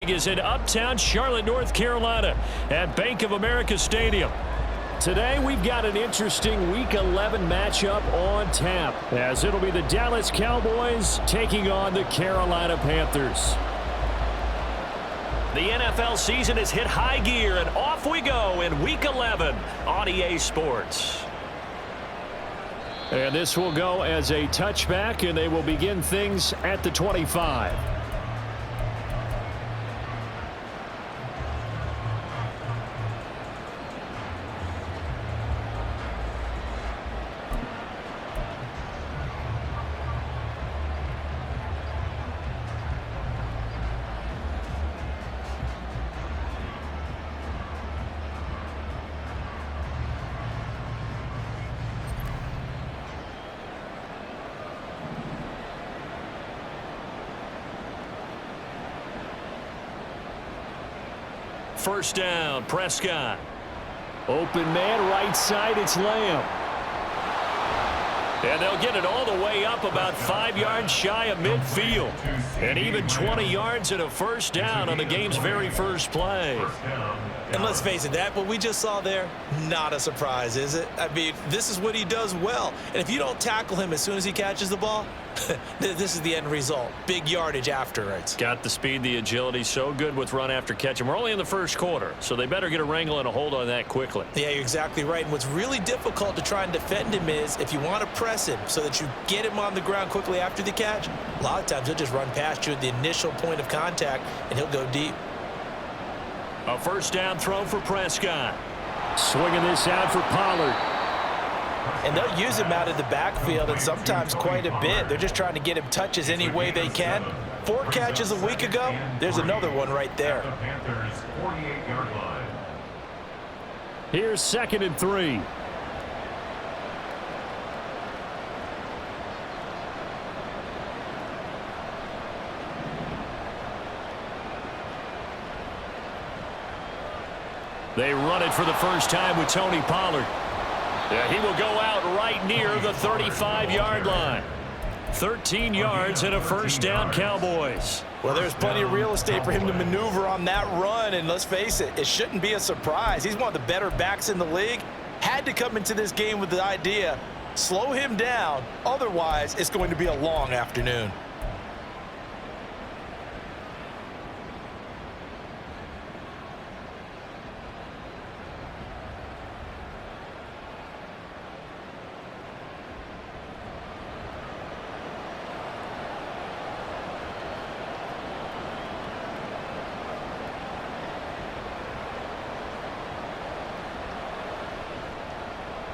Is in uptown Charlotte, North Carolina at Bank of America Stadium. Today we've got an interesting Week 11 matchup on tap, as it'll be the Dallas Cowboys taking on the Carolina Panthers. The NFL season has hit high gear, and off we go in Week 11 on EA Sports. And this will go as a touchback, and they will begin things at the 25. First down, Prescott. Open man, right side, it's Lamb. And they'll get it all the way up about 5 yards shy of midfield. And even 20 yards and a first down on the game's very first play. And let's face it, what we just saw there, not a surprise, is it? I mean, this is what he does well. And if you don't tackle him as soon as he catches the ball, this is the end result. Big yardage afterwards. Got the speed, the agility, so good with run after catch. And we're only in the first quarter, so they better get a wrangle and a hold on that quickly. Yeah, you're exactly right. And what's really difficult to try and defend him is if you want to press him so that you get him on the ground quickly after the catch, a lot of times he'll just run past you at the initial point of contact, and he'll go deep. A first down throw for Prescott. Swinging this out for Pollard. And they'll use him out of the backfield, and sometimes quite a bit. They're just trying to get him touches any way they can. 4 catches a week ago. There's another one right there. Here's 2nd and 3. They run it for the first time with Tony Pollard. Yeah, he will go out right near the 35-yard line. 13 yards and a first down, Cowboys. Well, there's plenty of real estate for him to maneuver on that run, and let's face it, it shouldn't be a surprise. He's one of the better backs in the league. Had to come into this game with the idea, slow him down, otherwise it's going to be a long afternoon.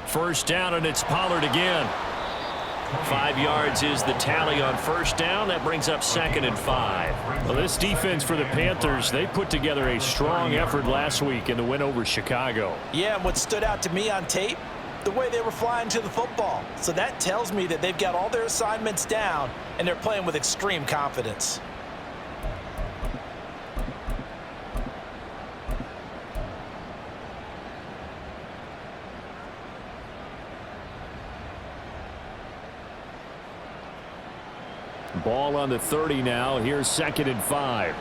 First down, and it's Pollard again. 5 yards is the tally on first down. That brings up 2nd and 5. Well, this defense for the Panthers, they put together a strong effort last week in the win over Chicago. Yeah, and what stood out to me on tape, the way they were flying to the football. So that tells me that they've got all their assignments down, and they're playing with extreme confidence. Ball on the 30 now. Here's 2nd and 5.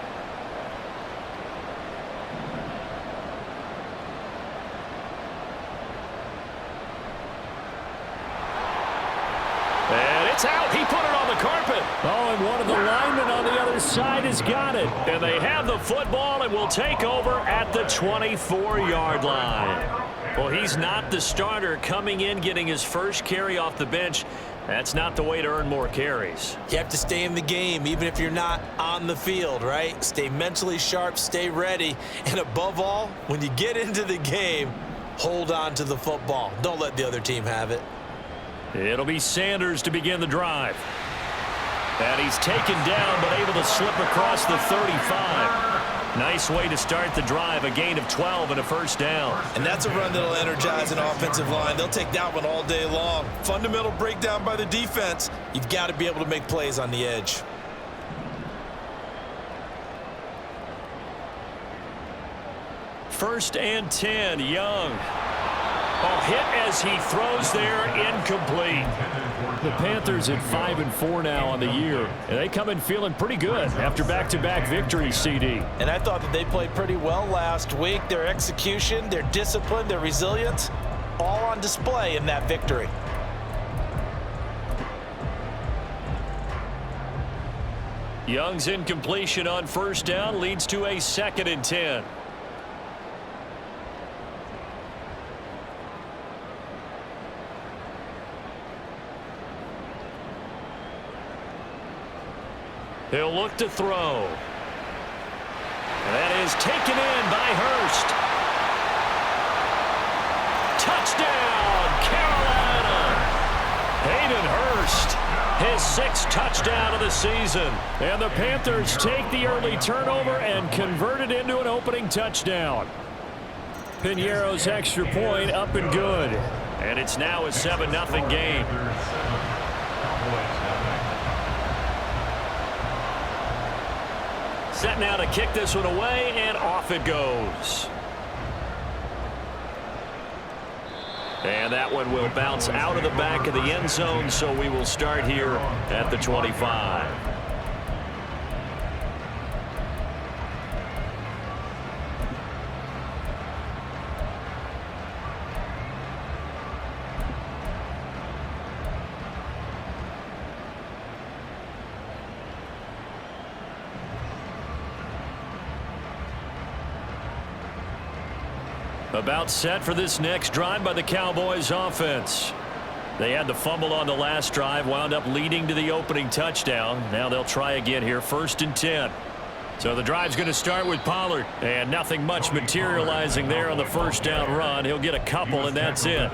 And it's out. He put it on the carpet. Oh, and one of the linemen on the other side has got it. And they have the football and will take over at the 24-yard line. Well, he's not the starter coming in, getting his first carry off the bench. That's not the way to earn more carries. You have to stay in the game, even if you're not on the field, right? Stay mentally sharp, stay ready, and above all, when you get into the game, hold on to the football. Don't let the other team have it. It'll be Sanders to begin the drive. And he's taken down, but able to slip across the 35. Nice way to start the drive, a gain of 12 and a first down. And that's a run that'll energize an offensive line. They'll take that one all day long. Fundamental breakdown by the defense. You've got to be able to make plays on the edge. First and 10, Young. Oh, hit as he throws there, incomplete. The Panthers at 5-4 now on the year, and they come in feeling pretty good after back-to-back victories, CD. And I thought that they played pretty well last week. Their execution, their discipline, their resilience, all on display in that victory. Young's incompletion on first down leads to a 2nd and 10. He'll look to throw. And that is taken in by Hurst. Touchdown, Carolina! Hayden Hurst, his 6th touchdown of the season. And the Panthers take the early turnover and convert it into an opening touchdown. Piñeiro's extra point up and good. And it's now a 7-0 game. Set now to kick this one away, and off it goes. And that one will bounce out of the back of the end zone, so we will start here at the 25. About set for this next drive by the Cowboys offense. They had the fumble on the last drive, wound up leading to the opening touchdown. Now they'll try again here, 1st and 10. So the drive's going to start with Pollard, and nothing much materializing there on the first down run. He'll get a couple, and that's it.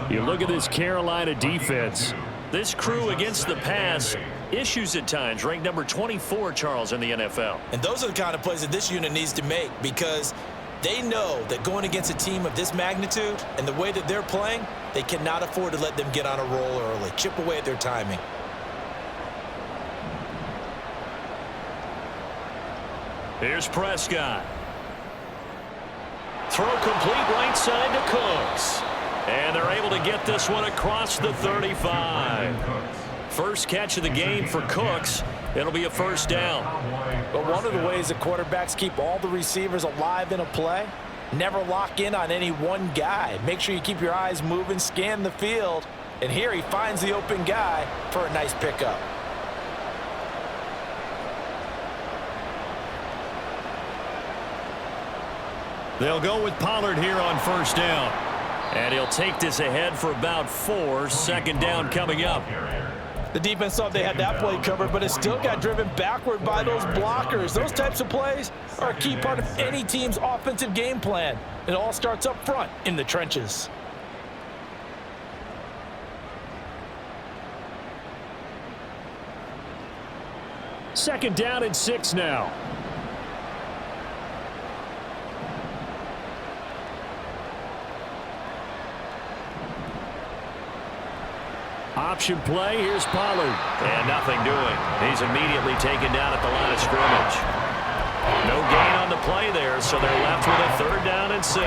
You look at this Carolina defense. This crew against the pass, issues at times, ranked number 24, Charles, in the NFL. And those are the kind of plays that this unit needs to make, because they know that going against a team of this magnitude and the way that they're playing, they cannot afford to let them get on a roll early. Chip away at their timing. Here's Prescott. Throw complete right side to Cooks. And they're able to get this one across the 35. First catch of the game for Cooks. It'll be a first down. But one of the ways that quarterbacks keep all the receivers alive in a play, never lock in on any one guy. Make sure you keep your eyes moving, scan the field. And here he finds the open guy for a nice pickup. They'll go with Pollard here on first down. And he'll take this ahead for about 4. 2nd down coming up. The defense thought they had that play covered, but it still got driven backward by those blockers. Those types of plays are a key part of any team's offensive game plan. It all starts up front in the trenches. Second down and 6 now. Option play, here's Pollard. And nothing doing. He's immediately taken down at the line of scrimmage. No gain on the play there, so they're left with a 3rd down and 6.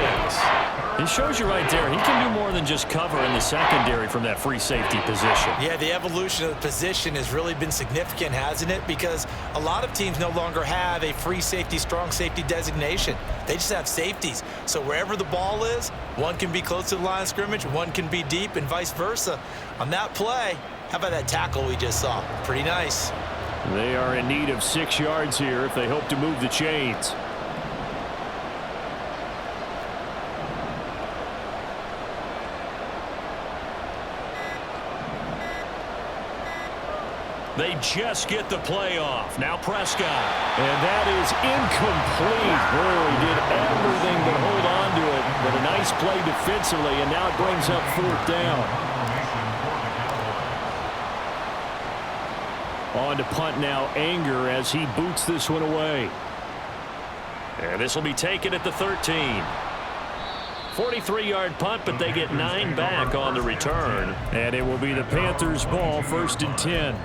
It shows you right there, he can do more than just cover in the secondary from that free safety position. Yeah, the evolution of the position has really been significant, hasn't it? Because a lot of teams no longer have a free safety, strong safety designation. They just have safeties. So wherever the ball is, one can be close to the line of scrimmage, one can be deep, and vice versa. On that play, how about that tackle we just saw? Pretty nice. They are in need of 6 yards here if they hope to move the chains. They just get the play off. Now Prescott. And that is incomplete. Oh, he did everything but hold on to it. But a nice play defensively, and now it brings up 4th down. On to punt now, Anger, as he boots this one away. And this will be taken at the 13. 43-yard punt, but they get 9 back on the return. And it will be the Panthers' ball, 1st and 10.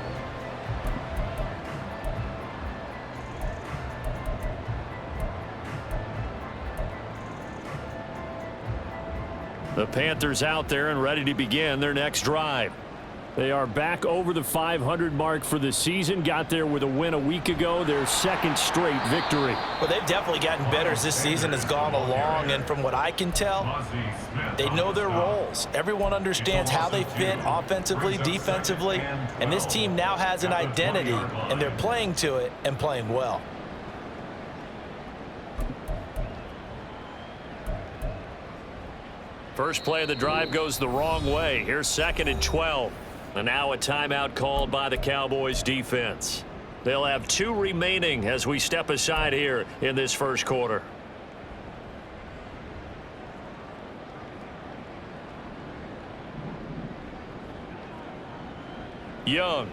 The Panthers out there and ready to begin their next drive. They are back over the 500 mark for the season. Got there with a win a week ago, their second straight victory. Well, they've definitely gotten better as this season has gone along, and from what I can tell, they know their roles. Everyone understands how they fit offensively, defensively, and this team now has an identity, and they're playing to it and playing well. First play of the drive goes the wrong way. Here's 2nd and 12. And now a timeout called by the Cowboys defense. They'll have 2 remaining as we step aside here in this first quarter. Young.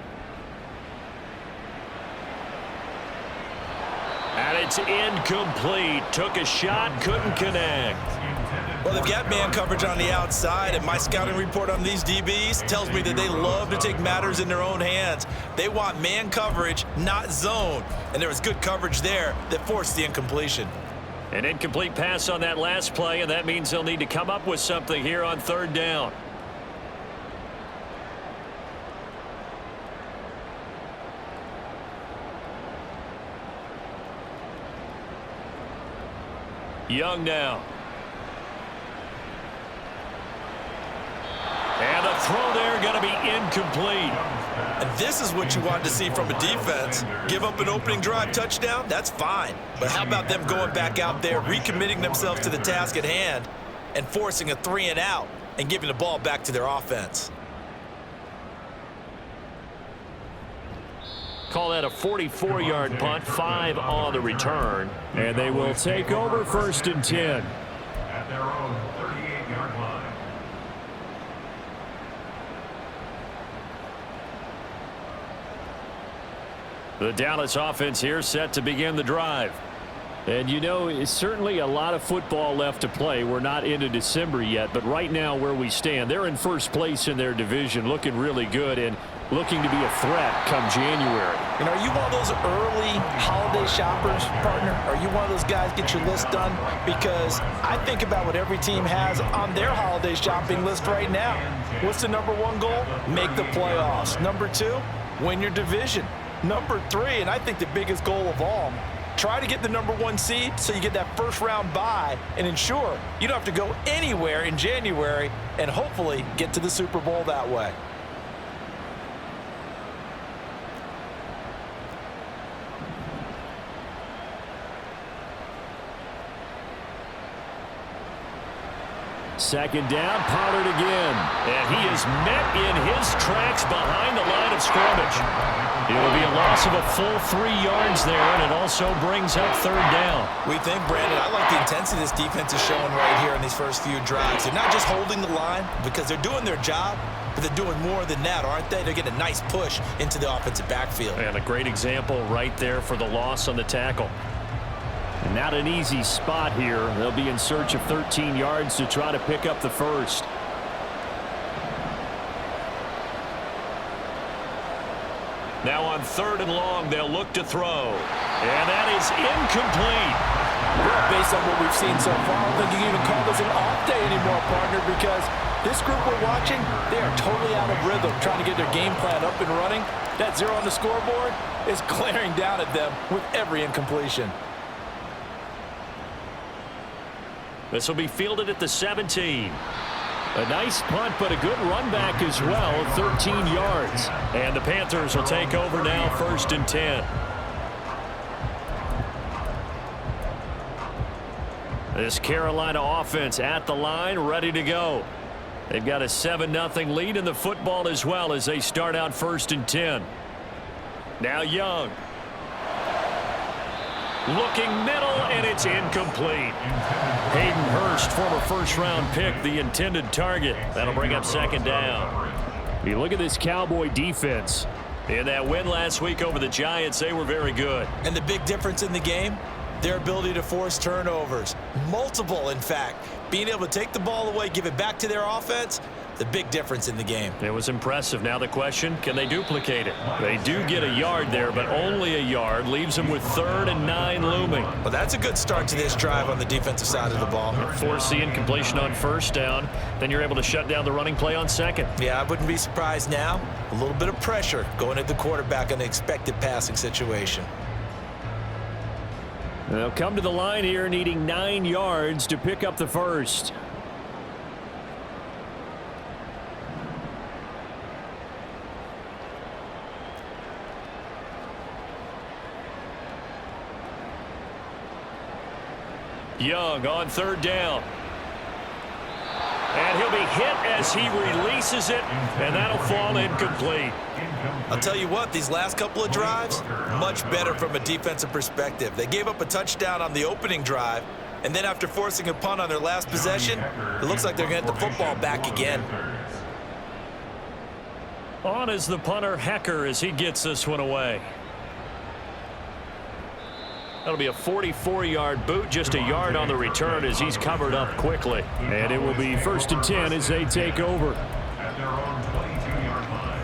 And it's incomplete. Took a shot, couldn't connect. Well, they've got man coverage on the outside, and my scouting report on these DBs tells me that they love to take matters in their own hands. They want man coverage, not zone, and there was good coverage there that forced the incompletion. An incomplete pass on that last play, and that means they'll need to come up with something here on 3rd down. Young now. And the throw there going to be incomplete. And this is what you want to see from a defense. Give up an opening drive touchdown, that's fine. But how about them going back out there, recommitting themselves to the task at hand, and forcing a 3-and-out and giving the ball back to their offense? Call that a 44-yard punt, 5 on the return. And they will take over 1st and 10. At their own 38-yard line. The Dallas offense here set to begin the drive. And you know, it's certainly a lot of football left to play. We're not into December yet, but right now where we stand, they're in first place in their division, looking really good and looking to be a threat come January. And are you one of those early holiday shoppers, partner? Are you one of those guys get your list done? Because I think about what every team has on their holiday shopping list right now. What's the #1 goal? Make the playoffs. #2, win your division. #3, and I think the biggest goal of all, try to get the #1 seed so you get that first-round bye and ensure you don't have to go anywhere in January and hopefully get to the Super Bowl that way. Second down, Pollard again. And he is met in his tracks behind the line of scrimmage. It'll be a loss of a full 3 yards there, and it also brings up 3rd down. We think, Brandon, I like the intensity this defense is showing right here in these first few drives. They're not just holding the line because they're doing their job, but they're doing more than that, aren't they? They're getting a nice push into the offensive backfield. And a great example right there for the loss on the tackle. And not an easy spot here. They'll be in search of 13 yards to try to pick up the first. Now on 3rd and long, they'll look to throw. And that is incomplete. Well, based on what we've seen so far, I don't think you can even call this an off day anymore, partner, because this group we're watching, they are totally out of rhythm, trying to get their game plan up and running. That 0 on the scoreboard is glaring down at them with every incompletion. This will be fielded at the 17. A nice punt, but a good run back as well, 13 yards. And the Panthers will take over now, 1st and 10. This Carolina offense at the line, ready to go. They've got a 7-0 lead in the football as well as they start out 1st and 10. Now Young. Looking middle, and it's incomplete. Hayden Hurst, former first-round pick, the intended target. That'll bring up 2nd down. You look at this Cowboy defense. In that win last week over the Giants, they were very good. And the big difference in the game, their ability to force turnovers. Multiple, in fact. Being able to take the ball away, give it back to their offense, the big difference in the game. It was impressive. Now the question, can they duplicate it? They do get a yard there, but only a yard. Leaves them with 3rd and 9 looming. Well, that's a good start to this drive on the defensive side of the ball. Force the incompletion on 1st down. Then you're able to shut down the running play on 2nd. Yeah, I wouldn't be surprised now. A little bit of pressure going at the quarterback in an expected passing situation. They'll come to the line here needing 9 yards to pick up the first. Young on 3rd down. And he'll be hit as he releases it, and that'll fall incomplete. I'll tell you what, these last couple of drives, much better from a defensive perspective. They gave up a touchdown on the opening drive, and then after forcing a punt on their last possession, it looks like they're going to get the football back again. On is the punter, Hecker, as he gets this one away. That'll be a 44-yard boot, just a yard on the return as he's covered up quickly. And it will be 1st and 10 as they take over. At their own 22-yard line.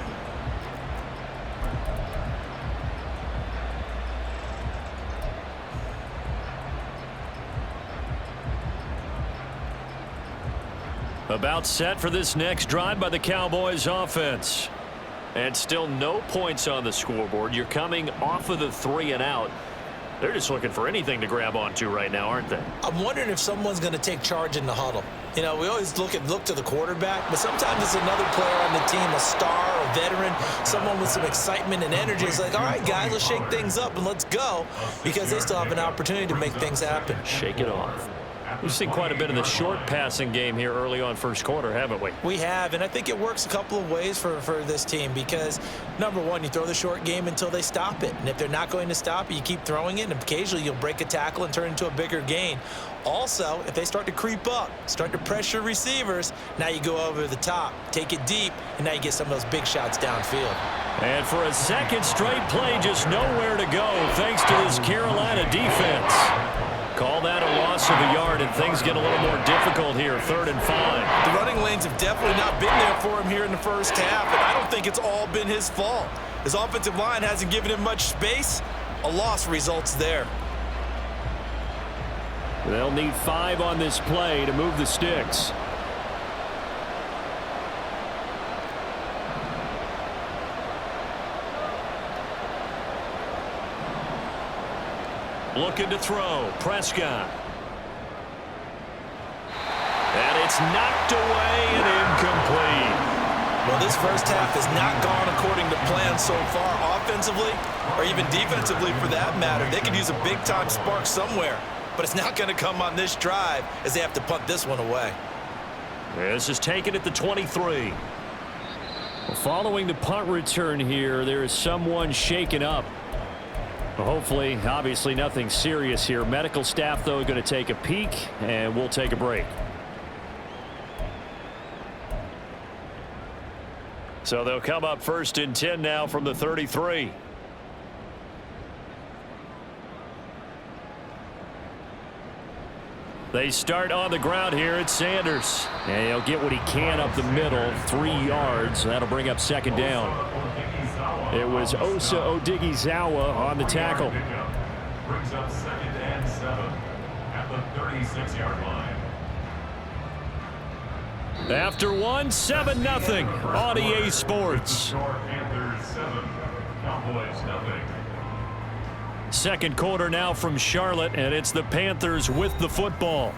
About set for this next drive by the Cowboys offense. And still no points on the scoreboard. You're coming off of the 3 and out. They're just looking for anything to grab onto right now, aren't they? I'm wondering if someone's going to take charge in the huddle. You know, we always look to the quarterback, but sometimes it's another player on the team, a star, a veteran, someone with some excitement and energy. It's like, all right, guys, let's shake things up and let's go, because they still have an opportunity to make things happen. Shake it off. We've seen quite a bit of the short passing game here early on 1st quarter, haven't we? We have, and I think it works a couple of ways for this team because, number one, you throw the short game until they stop it. And if they're not going to stop it, you keep throwing it, and occasionally you'll break a tackle and turn it into a bigger gain. Also, if they start to creep up, start to pressure receivers, now you go over the top, take it deep, and now you get some of those big shots downfield. And for a 2nd straight play, just nowhere to go thanks to this Carolina defense. Call that a loss of a yard, and things get a little more difficult here, 3rd and 5. The running lanes have definitely not been there for him here in the first half, and I don't think it's all been his fault. His offensive line hasn't given him much space. A loss results there. They'll need 5 on this play to move the sticks. Looking to throw. Prescott. And it's knocked away and incomplete. Well, this first half has not gone according to plan so far, offensively or even defensively for that matter. They could use a big-time spark somewhere, but it's not going to come on this drive as they have to punt this one away. This is taken at the 23. Well, following the punt return here, there is someone shaken up. Well, hopefully, obviously nothing serious here. Medical staff, though, going to take a peek, and we'll take a break. So they'll come up 1st and 10 now from the 33. They start on the ground here at Sanders. And he'll get what he can up the middle, 3 yards. That'll bring up 2nd down. It was Osa Odighizuwa on the tackle. Brings up 2nd and 7 at the 36-yard line. After one, 7-0 on EA Sports. Panthers 7, Cowboys 0. 2nd quarter now from Charlotte, and it's the Panthers with the football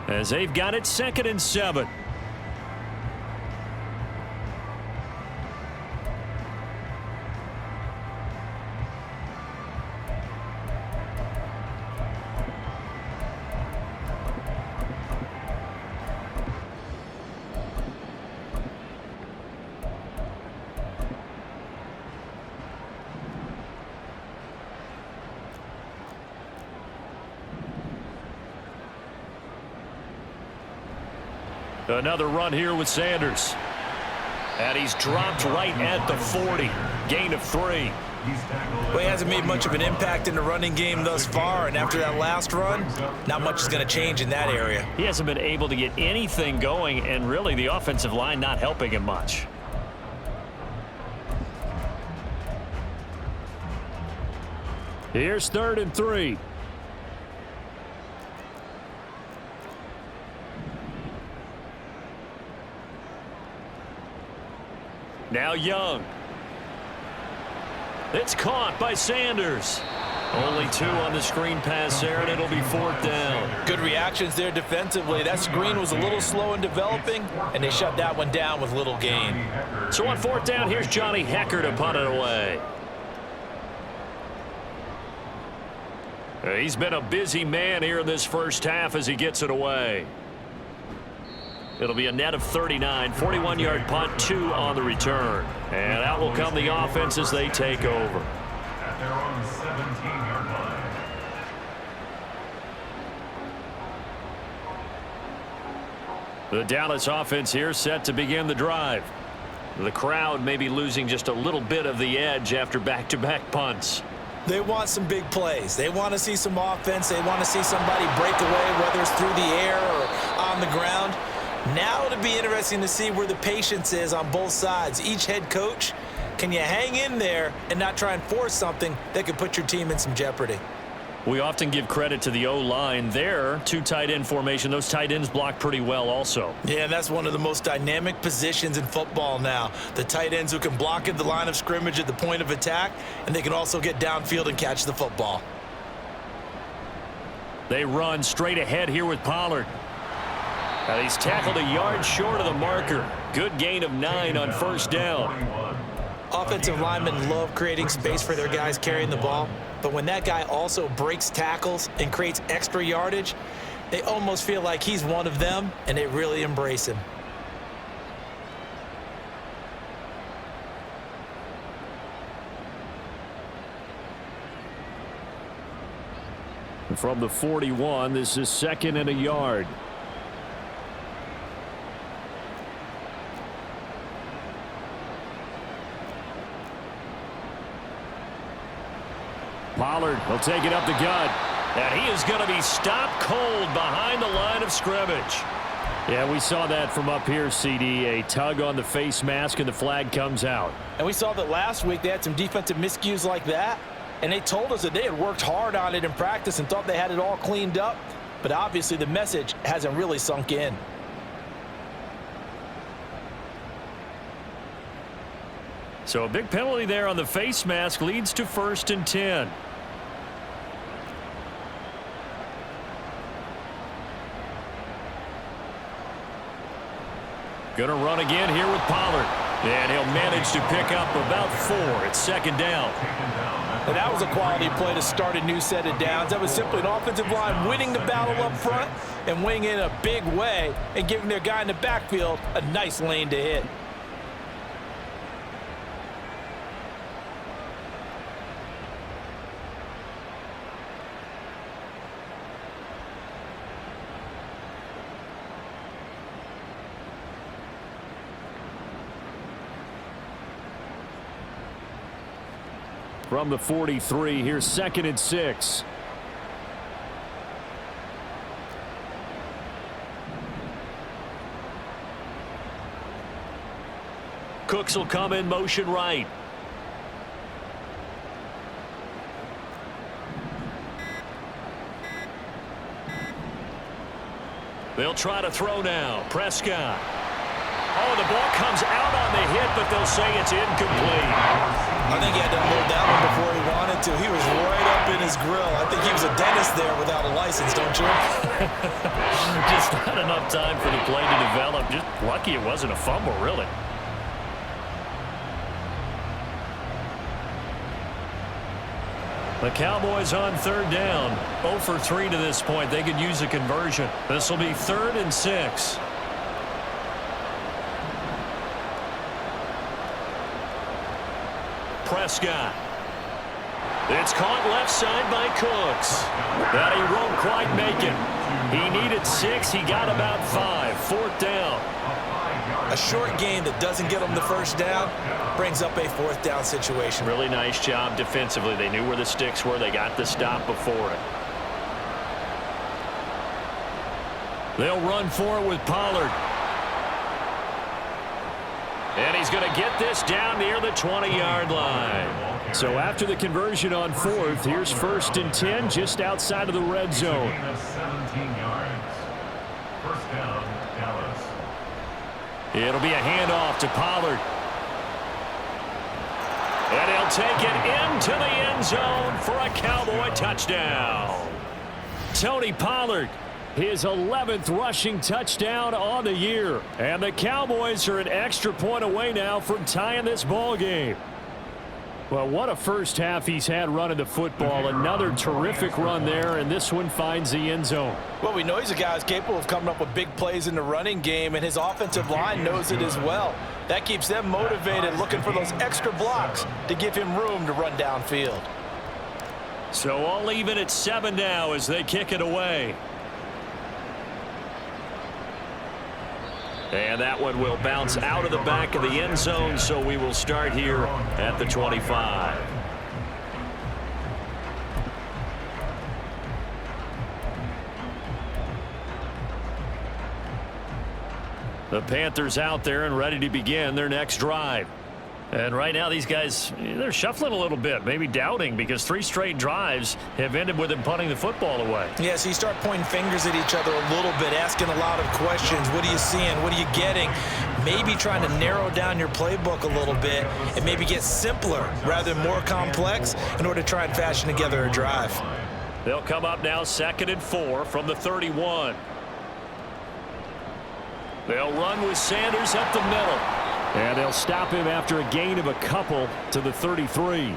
as they've got it 2nd and 7. Another run here with Sanders. And he's dropped right at the 40. Gain of 3. Well, he hasn't made much of an impact in the running game thus far, and after that last run, not much is going to change in that area. He hasn't been able to get anything going, and really the offensive line not helping him much. Here's 3rd and 3. Now Young. It's caught by Sanders. Only 2 on the screen pass there, and it'll be 4th down. Good reactions there defensively. That screen was a little slow in developing, and they shut that one down with little gain. So on 4th down, here's Johnny Hecker to punt it away. He's been a busy man here in this first half as he gets it away. It'll be a net of 39, 41-yard punt, 2 on the return. And out will come the offense as they take over. At their own 17-yard line. The Dallas offense here set to begin the drive. The crowd may be losing just a little bit of the edge after back-to-back punts. They want some big plays. They want to see some offense. They want to see somebody break away, whether it's through the air or on the ground. Now it'll be interesting to see where the patience is on both sides. Each head coach, can you hang in there and not try and force something that could put your team in some jeopardy? We often give credit to the O-line there. 2 tight end formation. Those tight ends block pretty well also. Yeah, and that's one of the most dynamic positions in football now. The tight ends who can block at the line of scrimmage at the point of attack, and they can also get downfield and catch the football. They run straight ahead here with Pollard. And he's tackled a yard short of the marker. Good gain of 9 on 1st down. Offensive linemen love creating space for their guys carrying the ball, but when that guy also breaks tackles and creates extra yardage, they almost feel like he's one of them, and they really embrace him. From the 41, this is 2nd and a yard. Pollard will take it up the gut. And he is going to be stopped cold behind the line of scrimmage. Yeah, we saw that from up here, CD. A tug on the face mask, and the flag comes out. And we saw that last week they had some defensive miscues like that, and they told us that they had worked hard on it in practice and thought they had it all cleaned up, but obviously the message hasn't really sunk in. So a big penalty there on the face mask leads to 1st and 10. Going to run again here with Pollard. And he'll manage to pick up about 4. It's 2nd down. And that was a quality play to start a new set of downs. That was simply an offensive line winning the battle up front and winning in a big way and giving their guy in the backfield a nice lane to hit. From the 43, here's 2nd and 6. Cooks will come in motion right. They'll try to throw now. Prescott. Oh, the ball comes out on the hit, but they'll say it's incomplete. I think he had to unload that one before he wanted to. He was right up in his grill. I think he was a dentist there without a license, don't you? Just not enough time for the play to develop. Just lucky it wasn't a fumble, really. The Cowboys on 3rd down. 0 for 3 to this point. They could use a conversion. This will be 3rd and 6. Prescott. It's caught left side by Cooks. But he won't quite make it. He needed 6. He got about 5. 4th down. A short game that doesn't get them the first down brings up a fourth down situation. Really nice job defensively. They knew where the sticks were. They got the stop before it. They'll run for it with Pollard. And he's going to get this down near the 20-yard line. So after the conversion on fourth, here's 1st and 10 just outside of the red zone. 17 yards. First down, Dallas. It'll be a handoff to Pollard. And he'll take it into the end zone for a Cowboy touchdown. Tony Pollard, his 11th rushing touchdown on the year. And the Cowboys are an extra point away now from tying this ball game. Well, what a first half he's had running the football. Another terrific run there, and this one finds the end zone. Well, we know he's a guy who's capable of coming up with big plays in the running game, and his offensive line knows it as well. That keeps them motivated, looking for those extra blocks to give him room to run downfield. So all even at 7 now as they kick it away. And that one will bounce out of the back of the end zone, so we will start here at the 25. The Panthers out there and ready to begin their next drive. And right now these guys, they're shuffling a little bit, maybe doubting, because 3 straight drives have ended with them punting the football away. Yeah, so you start pointing fingers at each other a little bit, asking a lot of questions. What are you seeing? What are you getting? Maybe trying to narrow down your playbook a little bit and maybe get simpler rather than more complex in order to try and fashion together a drive. They'll come up now 2nd and 4 from the 31. They'll run with Sanders up the middle. And they'll stop him after a gain of a couple to the 33.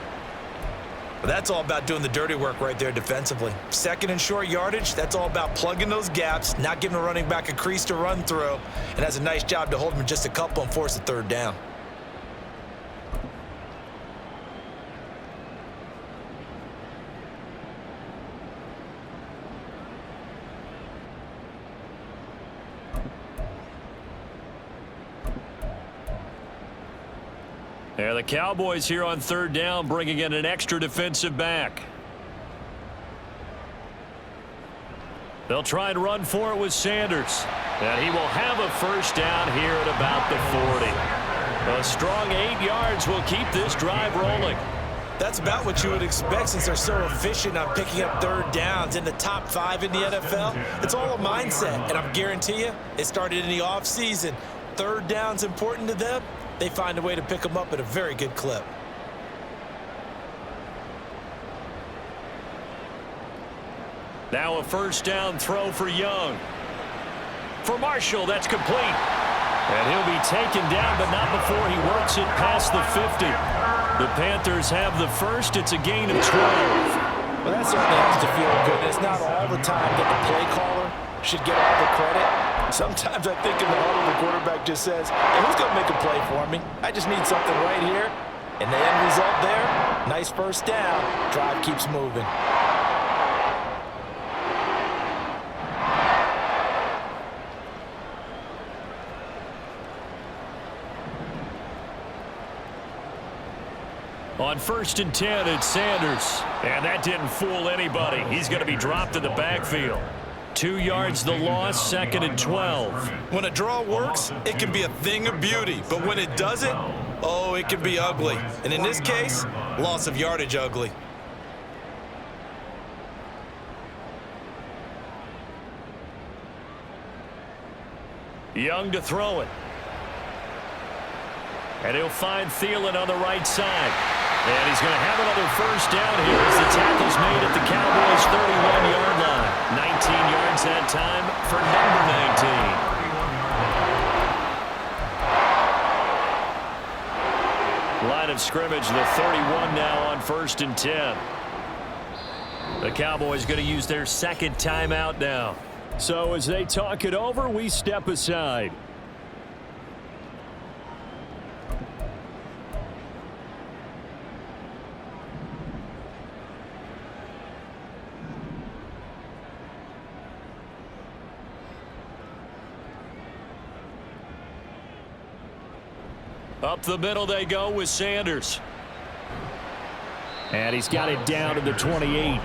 But that's all about doing the dirty work right there defensively. 2nd and short yardage, that's all about plugging those gaps, not giving a running back a crease to run through, and has a nice job to hold him just a couple and force a 3rd down. And the Cowboys here on 3rd down, bringing in an extra defensive back. They'll try and run for it with Sanders. And he will have a 1st down here at about the 40. A strong 8 yards will keep this drive rolling. That's about what you would expect since they're so efficient on picking up 3rd downs in the top 5 in the NFL. It's all a mindset, and I guarantee you, it started in the offseason. 3rd down's important to them. They find a way to pick them up at a very good clip. Now a 1st down throw for Young. For Marshall, that's complete. And he'll be taken down, but not before he works it past the 50. The Panthers have the 1st. It's a gain of 12. Well, that certainly has to feel good. It's not all the time that the play caller should get all the credit. Sometimes I think in the huddle, the quarterback just says, hey, who's going to make a play for me? I just need something right here. And the end result there, nice 1st down. Drive keeps moving. On 1st and 10, it's Sanders. And that didn't fool anybody. He's going to be dropped in the backfield. 2 yards the loss, 2nd and 12. When a draw works, it can be a thing of beauty. But when it doesn't, oh, it can be ugly. And in this case, loss of yardage ugly. Young to throw it. And he'll find Thielen on the right side. And he's going to have another 1st down here as the tackle's made at the Cowboys' 31-yard line. 19 yards that time for number 19. Line of scrimmage, the 31 now on 1st and 10. The Cowboys going to use their 2nd timeout now. So as they talk it over, we step aside. Up the middle they go with Sanders. And he's got it down to the 28.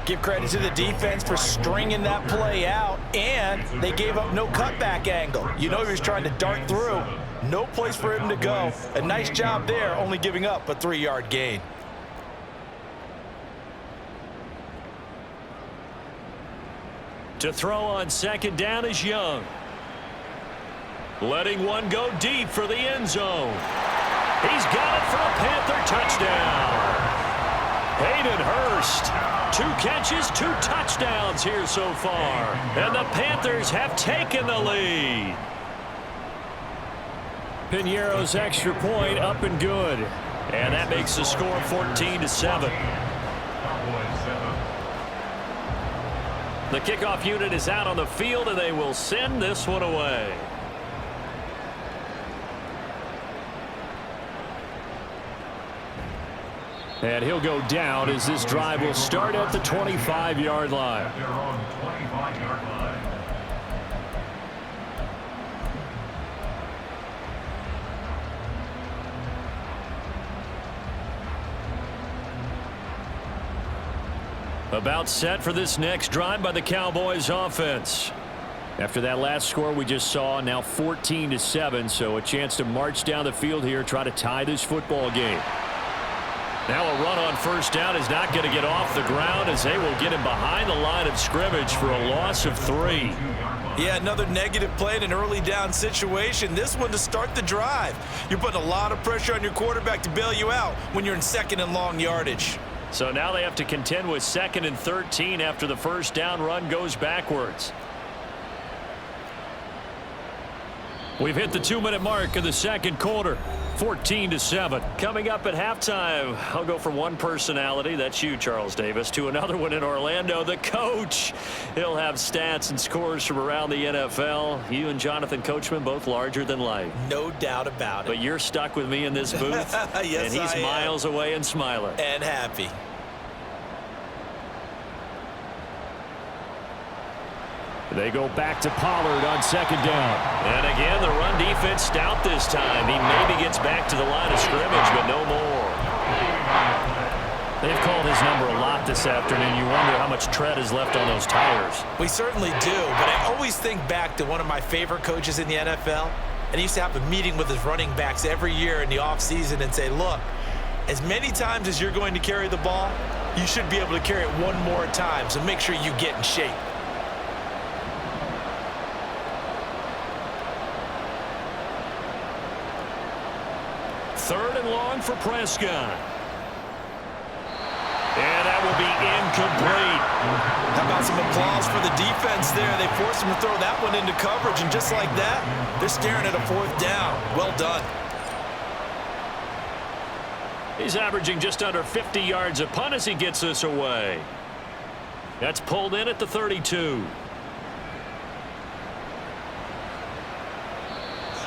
Give credit to the defense for stringing that play out, and they gave up no cutback angle. You know he was trying to dart through. No place for him to go. A nice job there, only giving up a 3-yard gain. To throw on second down is Young. Letting one go deep for the end zone. He's got it for a Panther touchdown. Hayden Hurst, 2 catches, 2 touchdowns here so far. And the Panthers have taken the lead. Piñeiro's extra point up and good. And that makes the score 14-7. The kickoff unit is out on the field, and they will send this one away. And he'll go down as this drive will start at the 25-yard line. About set for this next drive by the Cowboys offense. After that last score we just saw, now 14-7, so a chance to march down the field here, try to tie this football game. Now a run on first down is not going to get off the ground as they will get him behind the line of scrimmage for a loss of 3. Yeah, another negative play in an early down situation. This one to start the drive. You're putting a lot of pressure on your quarterback to bail you out when you're in second and long yardage. So now they have to contend with 2nd and 13 after the first down run goes backwards. We've hit the 2-minute mark of the second quarter. 14-7. Coming up at halftime, I'll go from one personality, that's you, Charles Davis, to another one in Orlando, the coach. He'll have stats and scores from around the NFL. You and Jonathan Coachman both larger than life. No doubt about it. But you're stuck with me in this booth. Yes, and he's I am. miles away and smiling. And happy. They go back to Pollard on second down. And again, the run defense stout this time. He maybe gets back to the line of scrimmage, but no more. They've called his number a lot this afternoon. You wonder how much tread is left on those tires. We certainly do, but I always think back to one of my favorite coaches in the NFL. And he used to have a meeting with his running backs every year in the offseason and say, look, as many times as you're going to carry the ball, you should be able to carry it one more time, so make sure you get in shape. Third and long for Prescott. And that will be incomplete. How about some applause for the defense there? They forced him to throw that one into coverage, and just like that, they're staring at a 4th down. Well done. He's averaging just under 50 yards a punt as he gets this away. That's pulled in at the 32.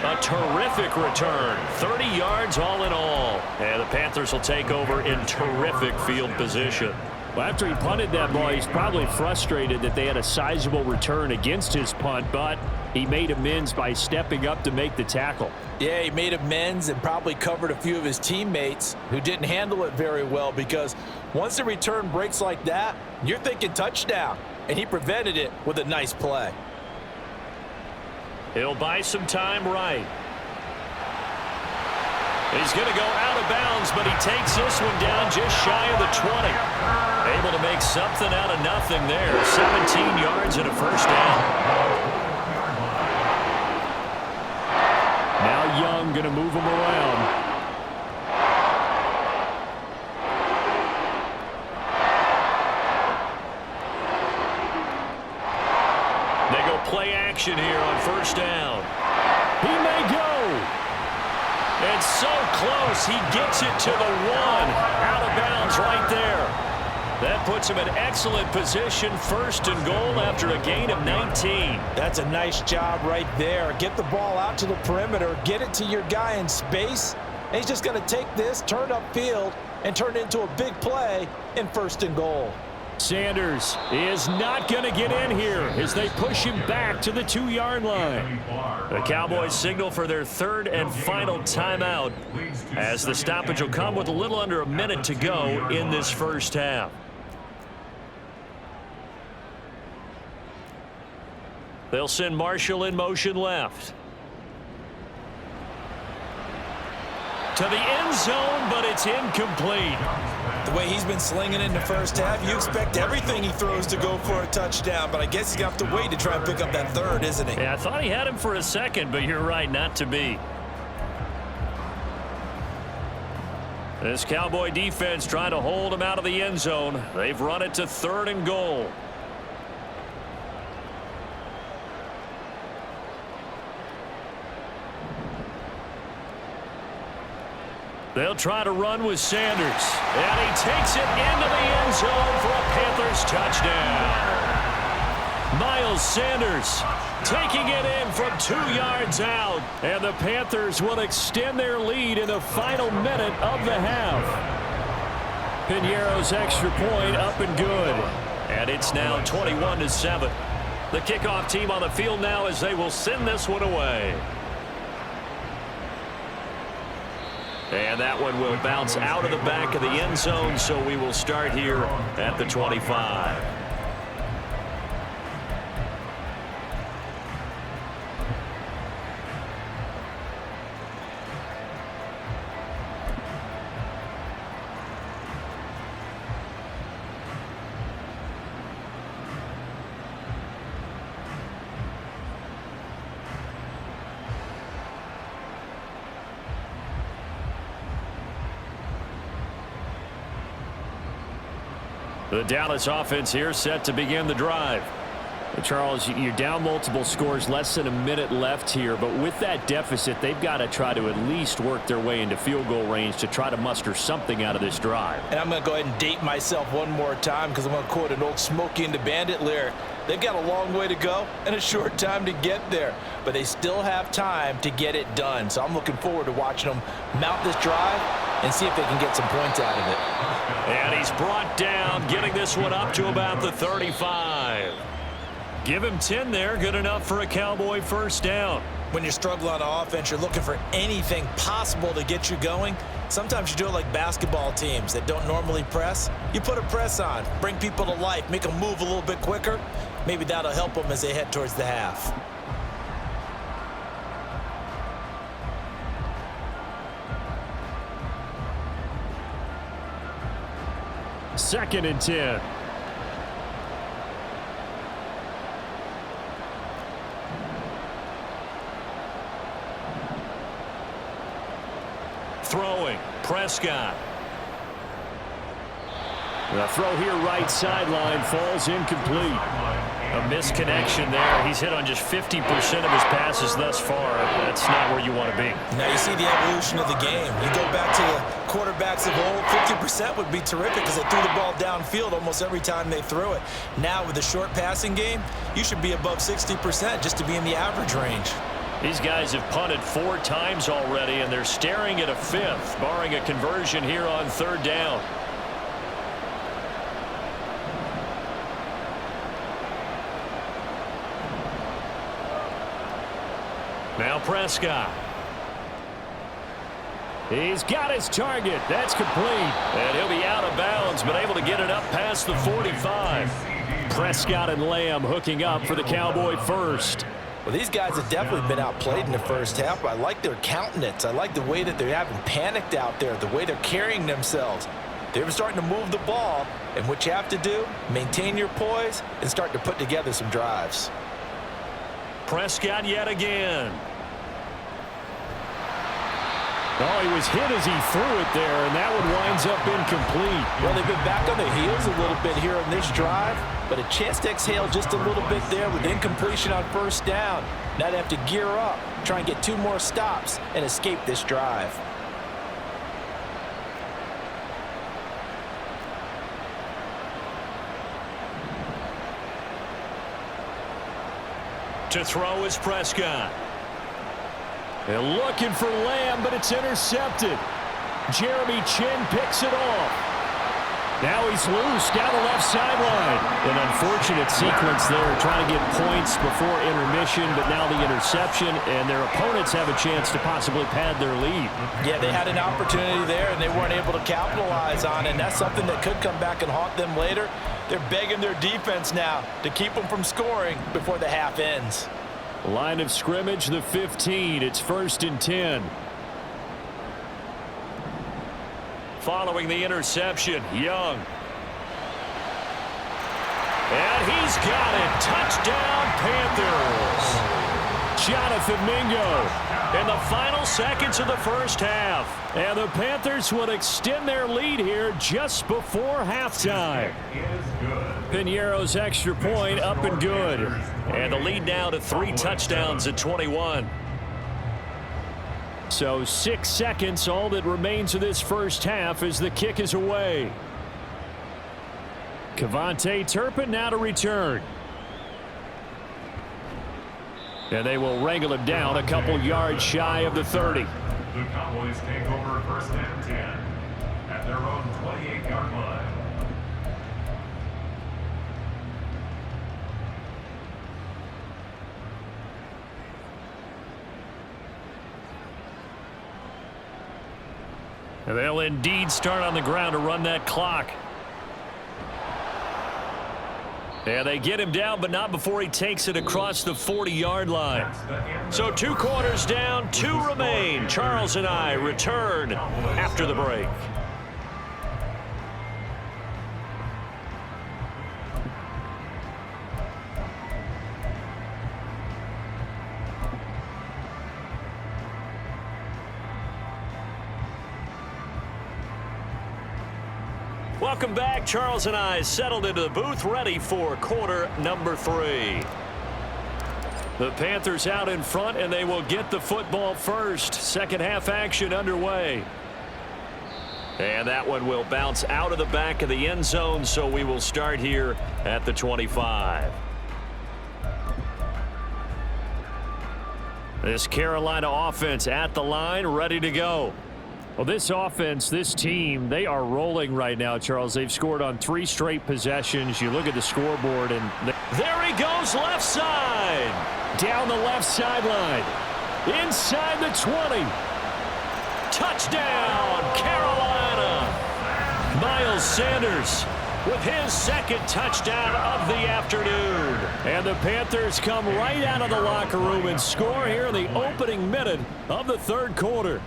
A terrific return. 30 yards all in all. And the Panthers will take over in terrific field position. Well, after he punted that ball, he's probably frustrated that they had a sizable return against his punt, but he made amends by stepping up to make the tackle. Yeah, he made amends and probably covered a few of his teammates who didn't handle it very well, because once the return breaks like that, you're thinking touchdown, and he prevented it with a nice play. He'll buy some time right. He's going to go out of bounds, but he takes this one down just shy of the 20. Able to make something out of nothing there. 17 yards and a first down. Now Young going to move him around. Play action here on first down. He may go. And so close, he gets it to the 1. Out of bounds right there. That puts him in excellent position, 1st and goal after a gain of 19. That's a nice job right there. Get the ball out to the perimeter, get it to your guy in space, and he's just going to take this, turn upfield, and turn it into a big play in 1st and goal. Sanders is not going to get in here as they push him back to the 2-yard line. The Cowboys signal for their third and final timeout as the stoppage will come with a little under a minute to go in this first half. They'll send Marshall in motion left. To the end zone, but it's incomplete. The way he's been slinging it in the first half, you expect everything he throws to go for a touchdown, but I guess he's going to have to wait to try and pick up that third, isn't he? Yeah, I thought he had him for a second, but you're right, not to be. This Cowboy defense trying to hold him out of the end zone. They've run it to 3rd and goal. They'll try to run with Sanders. And he takes it into the end zone for a Panthers touchdown. Miles Sanders taking it in from 2 yards out. And the Panthers will extend their lead in the final minute of the half. Piñeiro's extra point up and good. And it's now 21-7. The kickoff team on the field now as they will send this one away. And that one will bounce out of the back of the end zone, so we will start here at the 25. The Dallas offense here set to begin the drive. Charles, you're down multiple scores, less than a minute left here, but with that deficit, they've got to try to at least work their way into field goal range to try to muster something out of this drive. And I'm going to go ahead and date myself one more time because I'm going to quote an old Smokey and the Bandit lyric. They've got a long way to go and a short time to get there, but they still have time to get it done. So I'm looking forward to watching them mount this drive and see if they can get some points out of it. And he's brought down, getting this one up to about the 35. Give him 10 there, good enough for a Cowboy first down. When you're struggling on offense, you're looking for anything possible to get you going. Sometimes you do it like basketball teams that don't normally press. You put a press on, bring people to life, make them move a little bit quicker. Maybe that'll help them as they head towards the half. Second and 10. Throwing, Prescott. The throw here right sideline falls incomplete. A misconnection there. He's hit on just 50% of his passes thus far. That's not where you want to be. Now you see the evolution of the game. You go back to the quarterbacks of old, 50% would be terrific because they threw the ball downfield almost every time they threw it. Now with the short passing game, you should be above 60% just to be in the average range. These guys have punted 4 times already, and they're staring at a 5th, barring a conversion here on 3rd down. Now Prescott. He's got his target. That's complete. And he'll be out of bounds, but able to get it up past the 45. Prescott and Lamb hooking up for the Cowboy first. Well, these guys have definitely been outplayed in the first half, but I like their countenance. I like the way that they're having panicked out there, the way they're carrying themselves. They're starting to move the ball, and what you have to do, maintain your poise and start to put together some drives. Prescott yet again. Oh, he was hit as he threw it there, and that one winds up incomplete. Well, they've been back on their heels a little bit here on this drive, but a chance to exhale just a little bit there with incompletion on first down. Now they have to gear up, try and get 2 more stops, and escape this drive. To throw is Prescott. They're looking for Lamb, but it's intercepted. Jeremy Chin picks it off. Now he's loose down the left sideline. An unfortunate sequence there, trying to get points before intermission, but now the interception, and their opponents have a chance to possibly pad their lead. Yeah, they had an opportunity there, and they weren't able to capitalize on it, and that's something that could come back and haunt them later. They're begging their defense now to keep them from scoring before the half ends. Line of scrimmage, the 15. It's 1st and 10. Following the interception, Young. And he's got it. Touchdown, Panthers. Jonathan Mingo. In the final seconds of the first half. And the Panthers will extend their lead here just before halftime. Piñeiro's extra point up and good. And the lead now to 3 touchdowns at 21. So 6 seconds, all that remains of this first half as the kick is away. Kevontae Turpin now to return. And they will wrangle him down a couple yards shy of the 30. The Cowboys take over 1st and 10 at their own 28-yard line. And they'll indeed start on the ground to run that clock. And they get him down, but not before he takes it across the 40-yard line. So 2 quarters down, 2 remain. Charles and I return after the break. Welcome back. Charles and I settled into the booth, ready for quarter number 3. The Panthers out in front, and they will get the football first. Second half action underway. And that one will bounce out of the back of the end zone, so we will start here at the 25. This Carolina offense at the line, ready to go. Well, this offense, this team, they are rolling right now, Charles. They've scored on 3 straight possessions. You look at the scoreboard, and there he goes, left side. Down the left sideline. Inside the 20. Touchdown, Carolina. Miles Sanders with his 2nd touchdown of the afternoon. And the Panthers come right out of the locker room and score here in the opening minute of the 3rd quarter.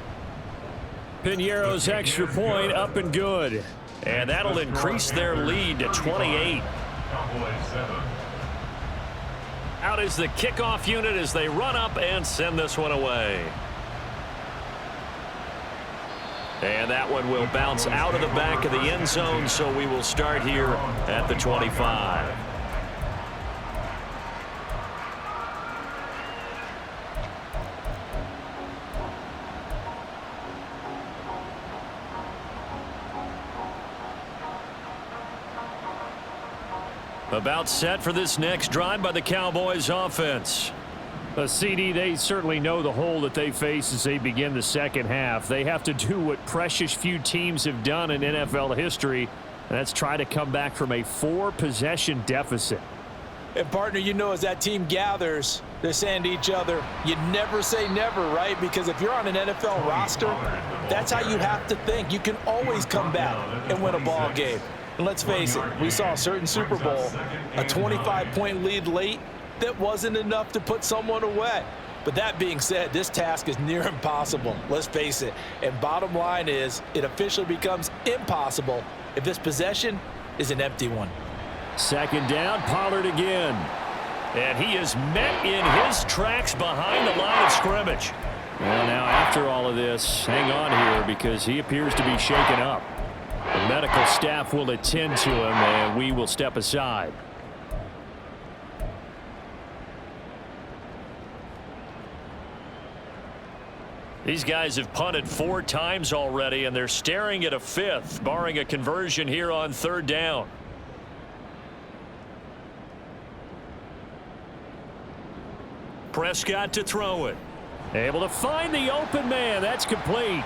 Piñeiro's extra point up and good. And that'll increase their lead to 28. Out is the kickoff unit as they run up and send this one away. And that one will bounce out of the back of the end zone, so we will start here at the 25. About set for this next drive by the Cowboys offense. CD, they certainly know the hole that they face as they begin the second half. They have to do what precious few teams have done in NFL history, and that's try to come back from a 4-possession deficit. And, partner, you know, as that team gathers, they're saying to each other, you never say never, right? Because if you're on an NFL roster, that's how you have to think. You can always come back and win a ball game. And let's face it, we saw a certain Super Bowl, a 25-point lead late that wasn't enough to put someone away. But that being said, this task is near impossible. Let's face it. And bottom line is, it officially becomes impossible if this possession is an empty one. 2nd down, Pollard again. And he is met in his tracks behind the line of scrimmage. Well, now after all of this, hang on here because he appears to be shaken up. The medical staff will attend to him, and we will step aside. These guys have punted 4 times already, and they're staring at a 5th, barring a conversion here on 3rd down. Prescott to throw it. Able to find the open man. That's complete.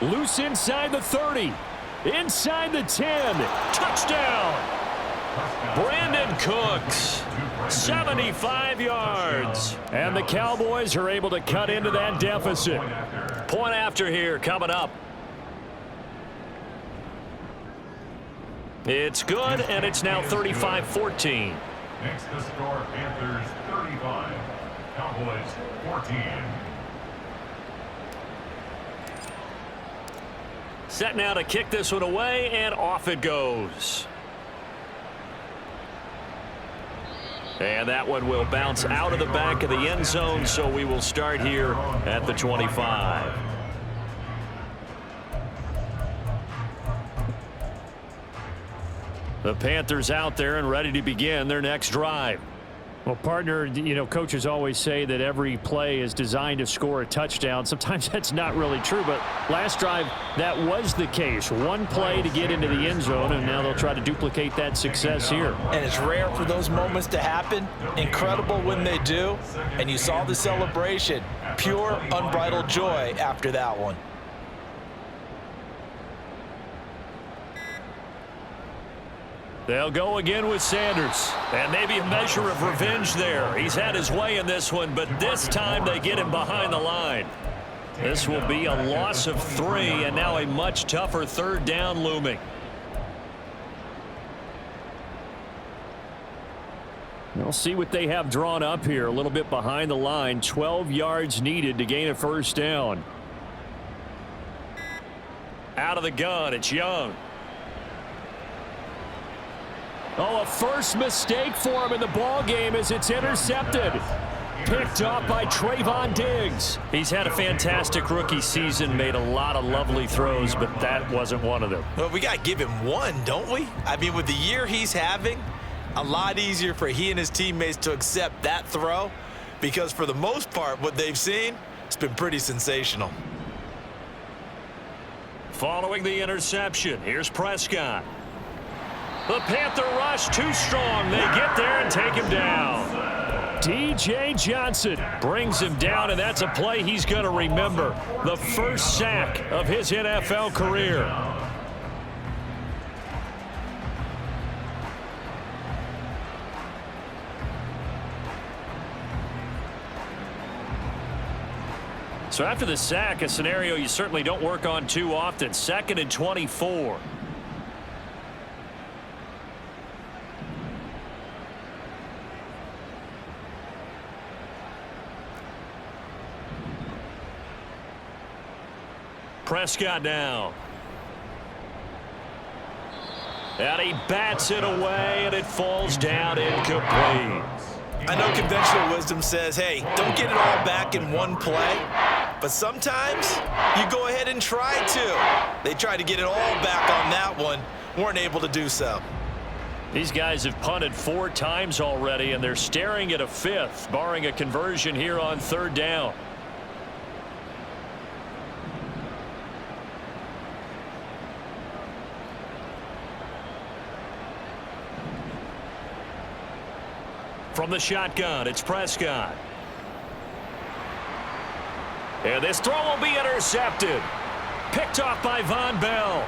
Loose inside the 30. Inside the 10. Touchdown. Brandon Cooks, 75 yards. And the Cowboys are able to cut into that deficit. Point after here coming up. It's good, and it's now 35-14. Next to score, Panthers 35, Cowboys 14. Set now to kick this one away, and off it goes. And that one will bounce out of the back of the end zone, so we will start here at the 25. The Panthers out there and ready to begin their next drive. Well, partner, you know, coaches always say that every play is designed to score a touchdown. Sometimes that's not really true, but last drive, that was the case. One play to get into the end zone, and now they'll try to duplicate that success here. And it's rare for those moments to happen. Incredible when they do. And you saw the celebration. Pure, unbridled joy after that one. They'll go again with Sanders. And maybe a measure of revenge there. He's had his way in this one, but this time they get him behind the line. This will be a loss of 3, and now a much tougher third down looming. We'll see what they have drawn up here. A little bit behind the line. 12 yards needed to gain a first down. Out of the gun, it's Young. Oh, a first mistake for him in the ball game as it's intercepted. Picked up by Trayvon Diggs. He's had a fantastic rookie season, made a lot of lovely throws, but that wasn't one of them. Well, we got to give him one, don't we? I mean, with the year he's having, a lot easier for he and his teammates to accept that throw because for the most part, what they've seen, it's been pretty sensational. Following the interception, here's Prescott. The Panther rush too strong. They get there and take him down. DJ Johnson brings him down, and that's a play he's going to remember. The first sack of his NFL career. So after the sack, a scenario you certainly don't work on too often. 2nd and 24. Prescott down. And he bats it away, and it falls down incomplete. I know conventional wisdom says, hey, don't get it all back in one play. But sometimes you go ahead and try to. They tried to get it all back on that one. Weren't able to do so. These guys have punted 4 times already, and they're staring at a 5th, barring a conversion here on 3rd down. From the shotgun, it's Prescott. And this throw will be intercepted. Picked off by Von Bell.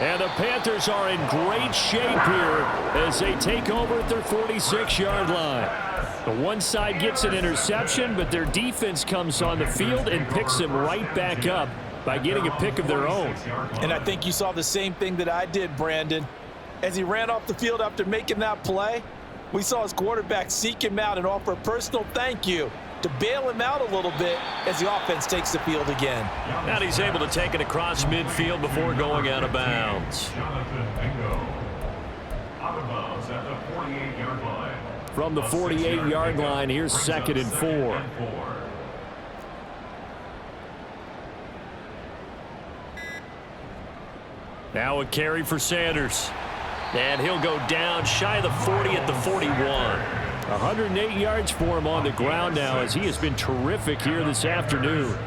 And the Panthers are in great shape here as they take over at their 46-yard line. The one side gets an interception, but their defense comes on the field and picks them right back up by getting a pick of their own. And I think you saw the same thing that I did, Brandon. As he ran off the field after making that play, we saw his quarterback seek him out and offer a personal thank you to bail him out a little bit as the offense takes the field again. And he's able to take it across midfield before going out of bounds. From the 48-yard line, here's 2nd and 4. Now a carry for Sanders. And he'll go down shy of the 40 at the 41. 108 yards for him on the ground now as he has been terrific here this afternoon.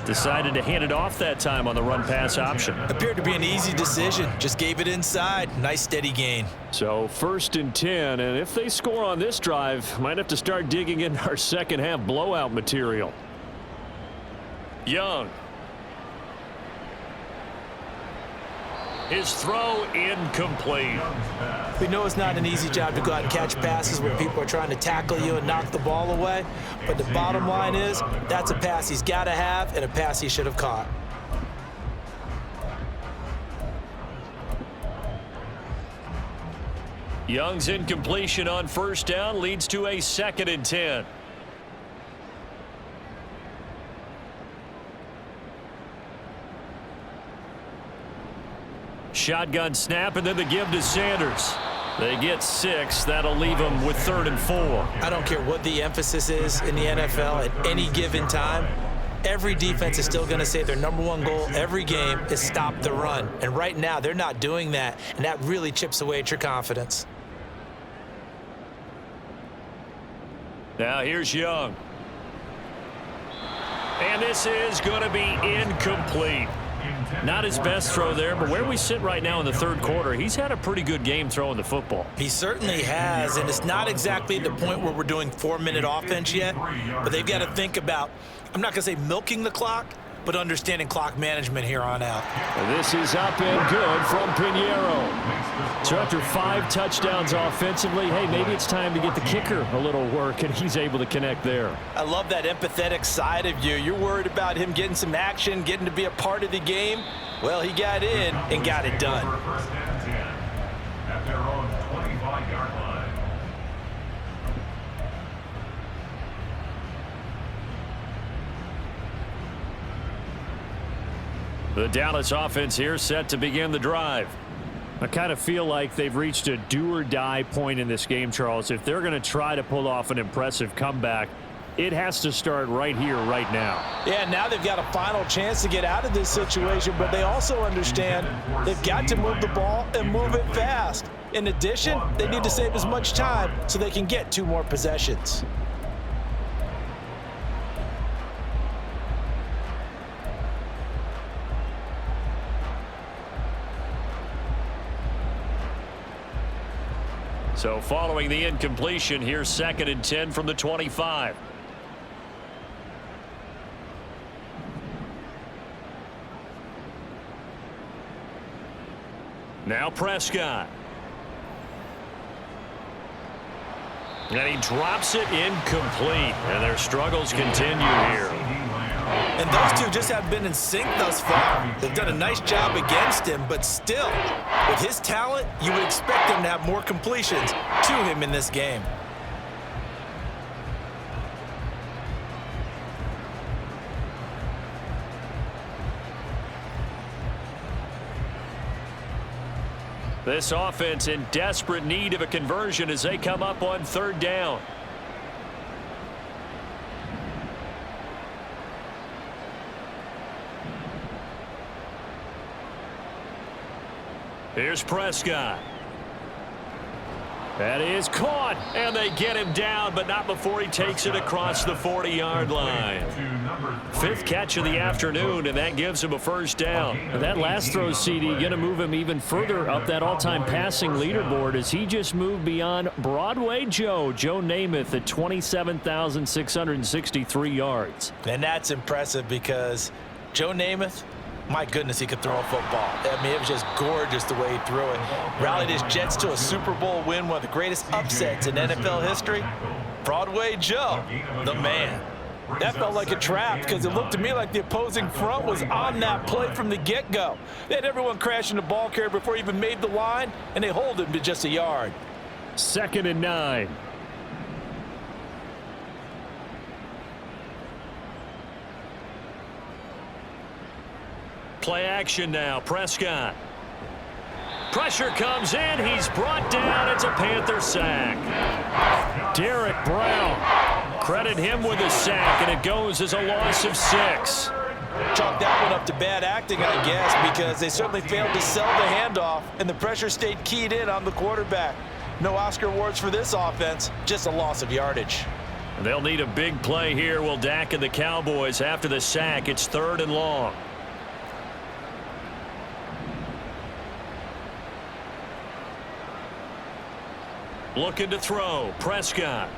Decided to hand it off that time on the run-pass option. Appeared to be an easy decision. Just gave it inside. Nice steady gain. So 1st and 10, and if they score on this drive, might have to start digging in our second-half blowout material. His throw incomplete. We know it's not an easy job to go out and catch passes when people are trying to tackle you and knock the ball away. But the bottom line is that's a pass he's got to have and a pass he should have caught. Young's incompletion on first down leads to a 2nd and 10. Shotgun snap, and then the give to Sanders. They get 6. That'll leave them with 3rd and 4. I don't care what the emphasis is in the NFL at any given time. Every defense is still going to say their #1 goal every game is stop the run. And right now, they're not doing that, and that really chips away at your confidence. Now here's Young. And this is going to be incomplete. Not his best throw there, but where we sit right now in the 3rd quarter, he's had a pretty good game throwing the football. He certainly has, and it's not exactly the point where we're doing 4-minute offense yet, but they've got to think about, I'm not going to say milking the clock, but understanding clock management here on out. This is up and good from Pinheiro. So after 5 touchdowns offensively, hey, maybe it's time to get the kicker a little work, and he's able to connect there. I love that empathetic side of you. You're worried about him getting some action, getting to be a part of the game. Well, he got in and got it done. First and 10 at their own 25-yard line. The Dallas offense here set to begin the drive. I kind of feel like they've reached a do-or-die point in this game, Charles. If they're going to try to pull off an impressive comeback, it has to start right here, right now. Yeah, now they've got a final chance to get out of this situation, but they also understand they've got to move the ball and move it fast. In addition, they need to save as much time so they can get 2 more possessions. So following the incompletion, here's 2nd and 10 from the 25. Now Prescott. And he drops it incomplete. And their struggles continue here. And those two just have been in sync thus far. They've done a nice job against him, but still, with his talent, you would expect him to have more completions to him in this game. This offense in desperate need of a conversion as they come up on 3rd down. Here's Prescott. That is caught, and they get him down, but not before he takes it across the 40-yard line. 5th catch of the afternoon, and that gives him a 1st down. And that last throw, CD, going to move him even further up that all-time passing leaderboard as he just moved beyond Broadway Joe Namath at 27,663 yards. And that's impressive because Joe Namath, my goodness, he could throw a football. I mean, it was just gorgeous the way he threw it. Rallied his Jets to a Super Bowl win, one of the greatest upsets in NFL history. Broadway Joe, the man. That felt like a trap because it looked to me like the opposing front was on that play from the get-go. They had everyone crashing the ball carrier before he even made the line, and they hold him to just a yard. 2nd and 9. Play action now. Prescott. Pressure comes in. He's brought down. It's a Panther sack. Derek Brown. Credit him with a sack, and it goes as a loss of 6. Chalk that one up to bad acting, I guess, because they certainly failed to sell the handoff, and the pressure stayed keyed in on the quarterback. No Oscar awards for this offense, just a loss of yardage. They'll need a big play here. Will Dak and the Cowboys after the sack. It's 3rd and long. Looking to throw. Prescott.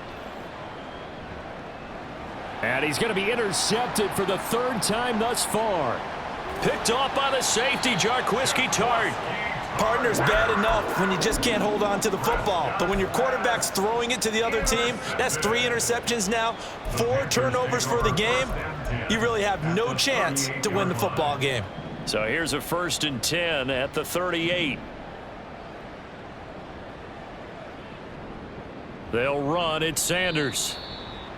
And he's going to be intercepted for the 3rd time thus far. Picked off by the safety, Jarquiski Tart. Partner's bad enough when you just can't hold on to the football. But when your quarterback's throwing it to the other team, that's 3 interceptions now, 4 turnovers for the game. You really have no chance to win the football game. So here's a 1st and 10 at the 38. They'll run. It's Sanders.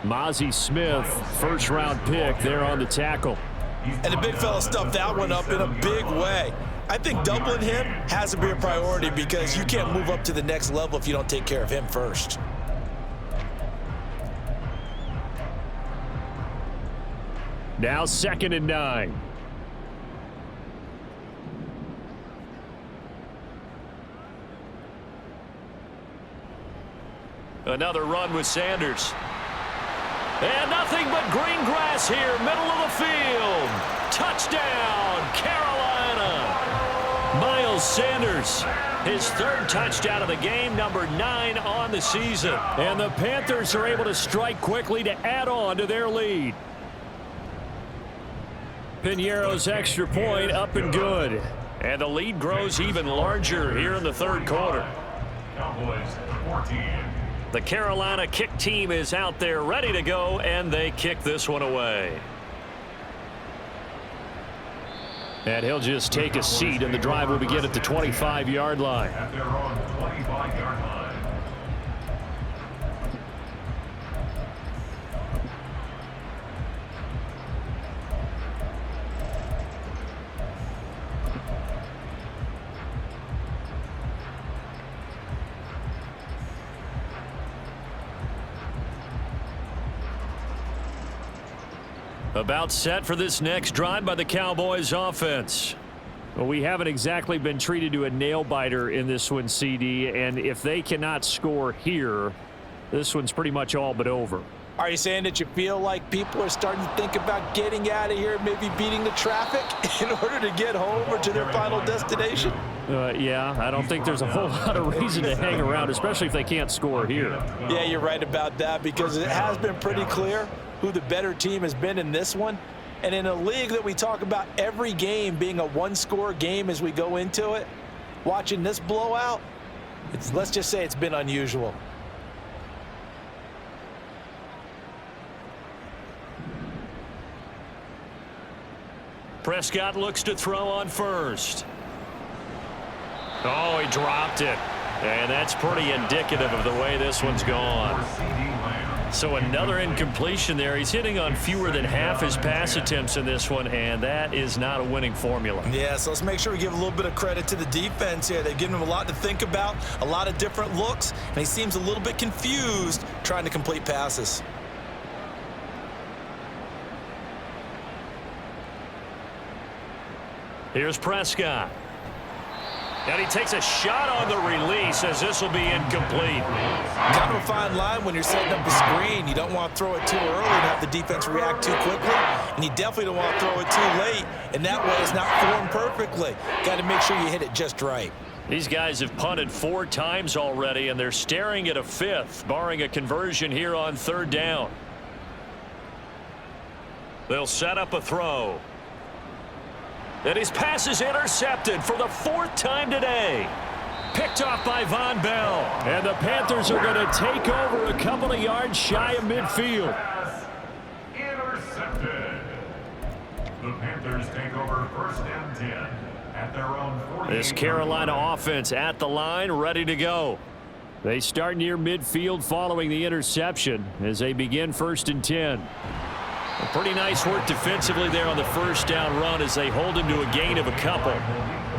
Mozzie Smith, first-round pick there on the tackle. And the big fella stuffed that one up in a big way. I think doubling him has to be a priority because you can't move up to the next level if you don't take care of him first. Now 2nd and 9. Another run with Sanders. And nothing but green grass here, middle of the field. Touchdown, Carolina. Miles Sanders, his 3rd touchdown of the game, number 9 on the season. And the Panthers are able to strike quickly to add on to their lead. Piñeiro's extra point up and good. And the lead grows even larger here in the 3rd quarter. Cowboys 14. The Carolina kick team is out there ready to go, and they kick this one away. And he'll just take a seat, and the drive will begin at the 25-yard line. At their own 25-yard line. About set for this next drive by the Cowboys offense. Well, we haven't exactly been treated to a nail-biter in this one, CD, and if they cannot score here, this one's pretty much all but over. Are you saying that you feel like people are starting to think about getting out of here, maybe beating the traffic in order to get home or to their final destination? Yeah, I don't think there's a whole lot of reason to hang around, especially if they can't score here. Yeah, you're right about that because it has been pretty clear who the better team has been in this one. And in a league that we talk about every game being a one-score game as we go into it, watching this blowout, let's just say it's been unusual. Prescott looks to throw on 1st. Oh, he dropped it. And that's pretty indicative of the way this one's gone. So another incompletion there. He's hitting on fewer than half his pass attempts in this one, and that is not a winning formula. Yeah, so let's make sure we give a little bit of credit to the defense here. They've given him a lot to think about, a lot of different looks, and he seems a little bit confused trying to complete passes. Here's Prescott. And he takes a shot on the release as this will be incomplete. Kind of a fine line when you're setting up a screen. You don't want to throw it too early and have the defense react too quickly. And you definitely don't want to throw it too late. And that way it's not formed perfectly. Got to make sure you hit it just right. These guys have punted 4 times already, and they're staring at a 5th, barring a conversion here on 3rd down. They'll set up a throw. And his pass is intercepted for the 4th time today. Picked off by Von Bell. And the Panthers are going to take over a couple of yards shy of midfield. Intercepted. The Panthers take over 1st and 10 at their own 40. This Carolina offense at the line, ready to go. They start near midfield following the interception as they begin 1st and 10. Pretty nice work defensively there on the 1st down run as they hold him to a gain of a couple.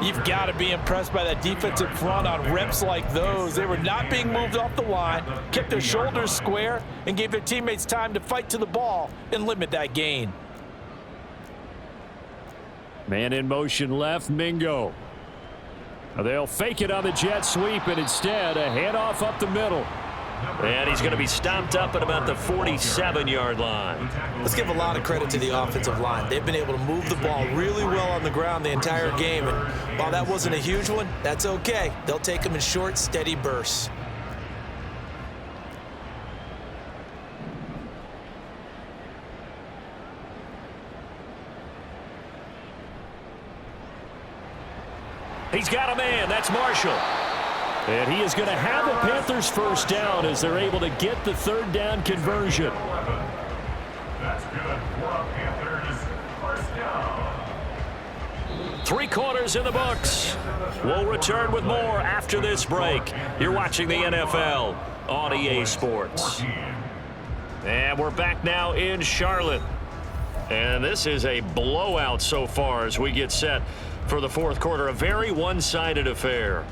You've got to be impressed by that defensive front on reps like those. They were not being moved off the line, kept their shoulders square, and gave their teammates time to fight to the ball and limit that gain. Man in motion left, Mingo. They'll fake it on the jet sweep, and instead a handoff up the middle. And he's going to be stopped up at about the 47-yard line. Let's give a lot of credit to the offensive line. They've been able to move the ball really well on the ground the entire game. And while that wasn't a huge one, that's okay. They'll take them in short, steady bursts. He's got a man. That's Marshall. And he is going to have a Panthers first down as they're able to get the third down conversion. That's good for a Panthers first down. 3 quarters in the books. We'll return with more after this break. You're watching the NFL on EA Sports. And we're back now in Charlotte. And this is a blowout so far as we get set for the fourth quarter. A very one-sided affair.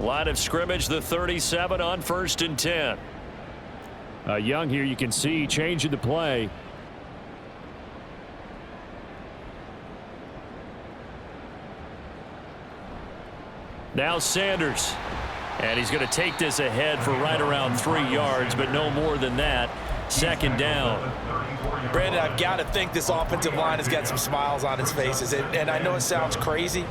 Line of scrimmage, the 37 on 1st and 10. Young here, you can see changing the play. Now Sanders. And he's going to take this ahead for right around 3 yards, but no more than that. 2nd down. Brandon, I've got to think this offensive line has got some smiles on its faces. And I know it sounds crazy,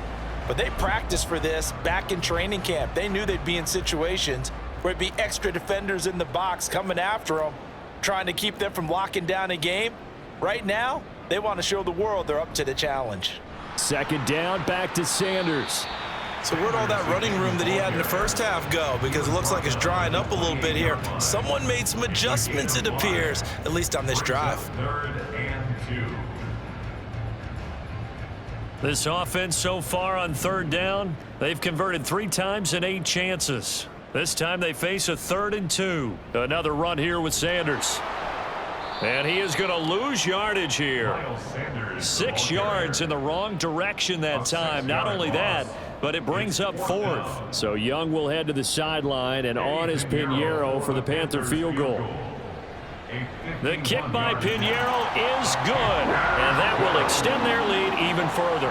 but they practiced for this back in training camp. They knew they'd be in situations where it'd be extra defenders in the box coming after them, trying to keep them from locking down a game. Right now, they want to show the world they're up to the challenge. 2nd down, back to Sanders. So where'd all that running room that he had in the first half go? Because it looks like it's drying up a little bit here. Someone made some adjustments, it appears, at least on this drive. 3rd and 2. This offense so far on 3rd down, they've converted 3 times in 8 chances. This time they face a 3rd and 2. Another run here with Sanders. And he is going to lose yardage here. 6 yards in the wrong direction that time. Not only that, but it brings up 4th. So Young will head to the sideline, and on is Pinheiro for the Panther field goal. The kick by Pinheiro is good, and that will extend their lead even further.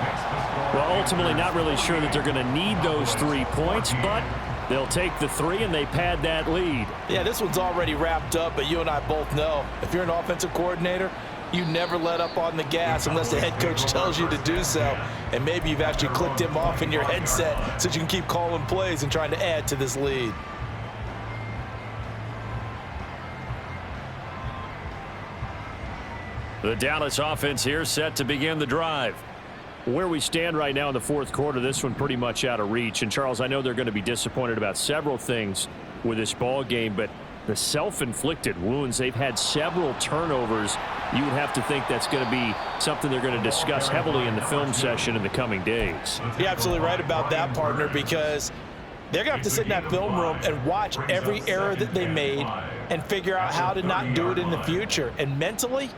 Well, ultimately not really sure that they're going to need those 3 points, but they'll take the 3 and they pad that lead. Yeah, this one's already wrapped up, but you and I both know if you're an offensive coordinator, you never let up on the gas unless the head coach tells you to do so. And maybe you've actually clicked him off in your headset so you can keep calling plays and trying to add to this lead. The Dallas offense here set to begin the drive. Where we stand right now in the fourth quarter, this one pretty much out of reach. And, Charles, I know they're going to be disappointed about several things with this ball game, but the self-inflicted wounds, they've had several turnovers. You would have to think that's going to be something they're going to discuss heavily in the film session in the coming days. You're absolutely right about that, partner, because they're going to have to sit in that film room and watch every error that they made and figure out how to not do it in the future. And mentally,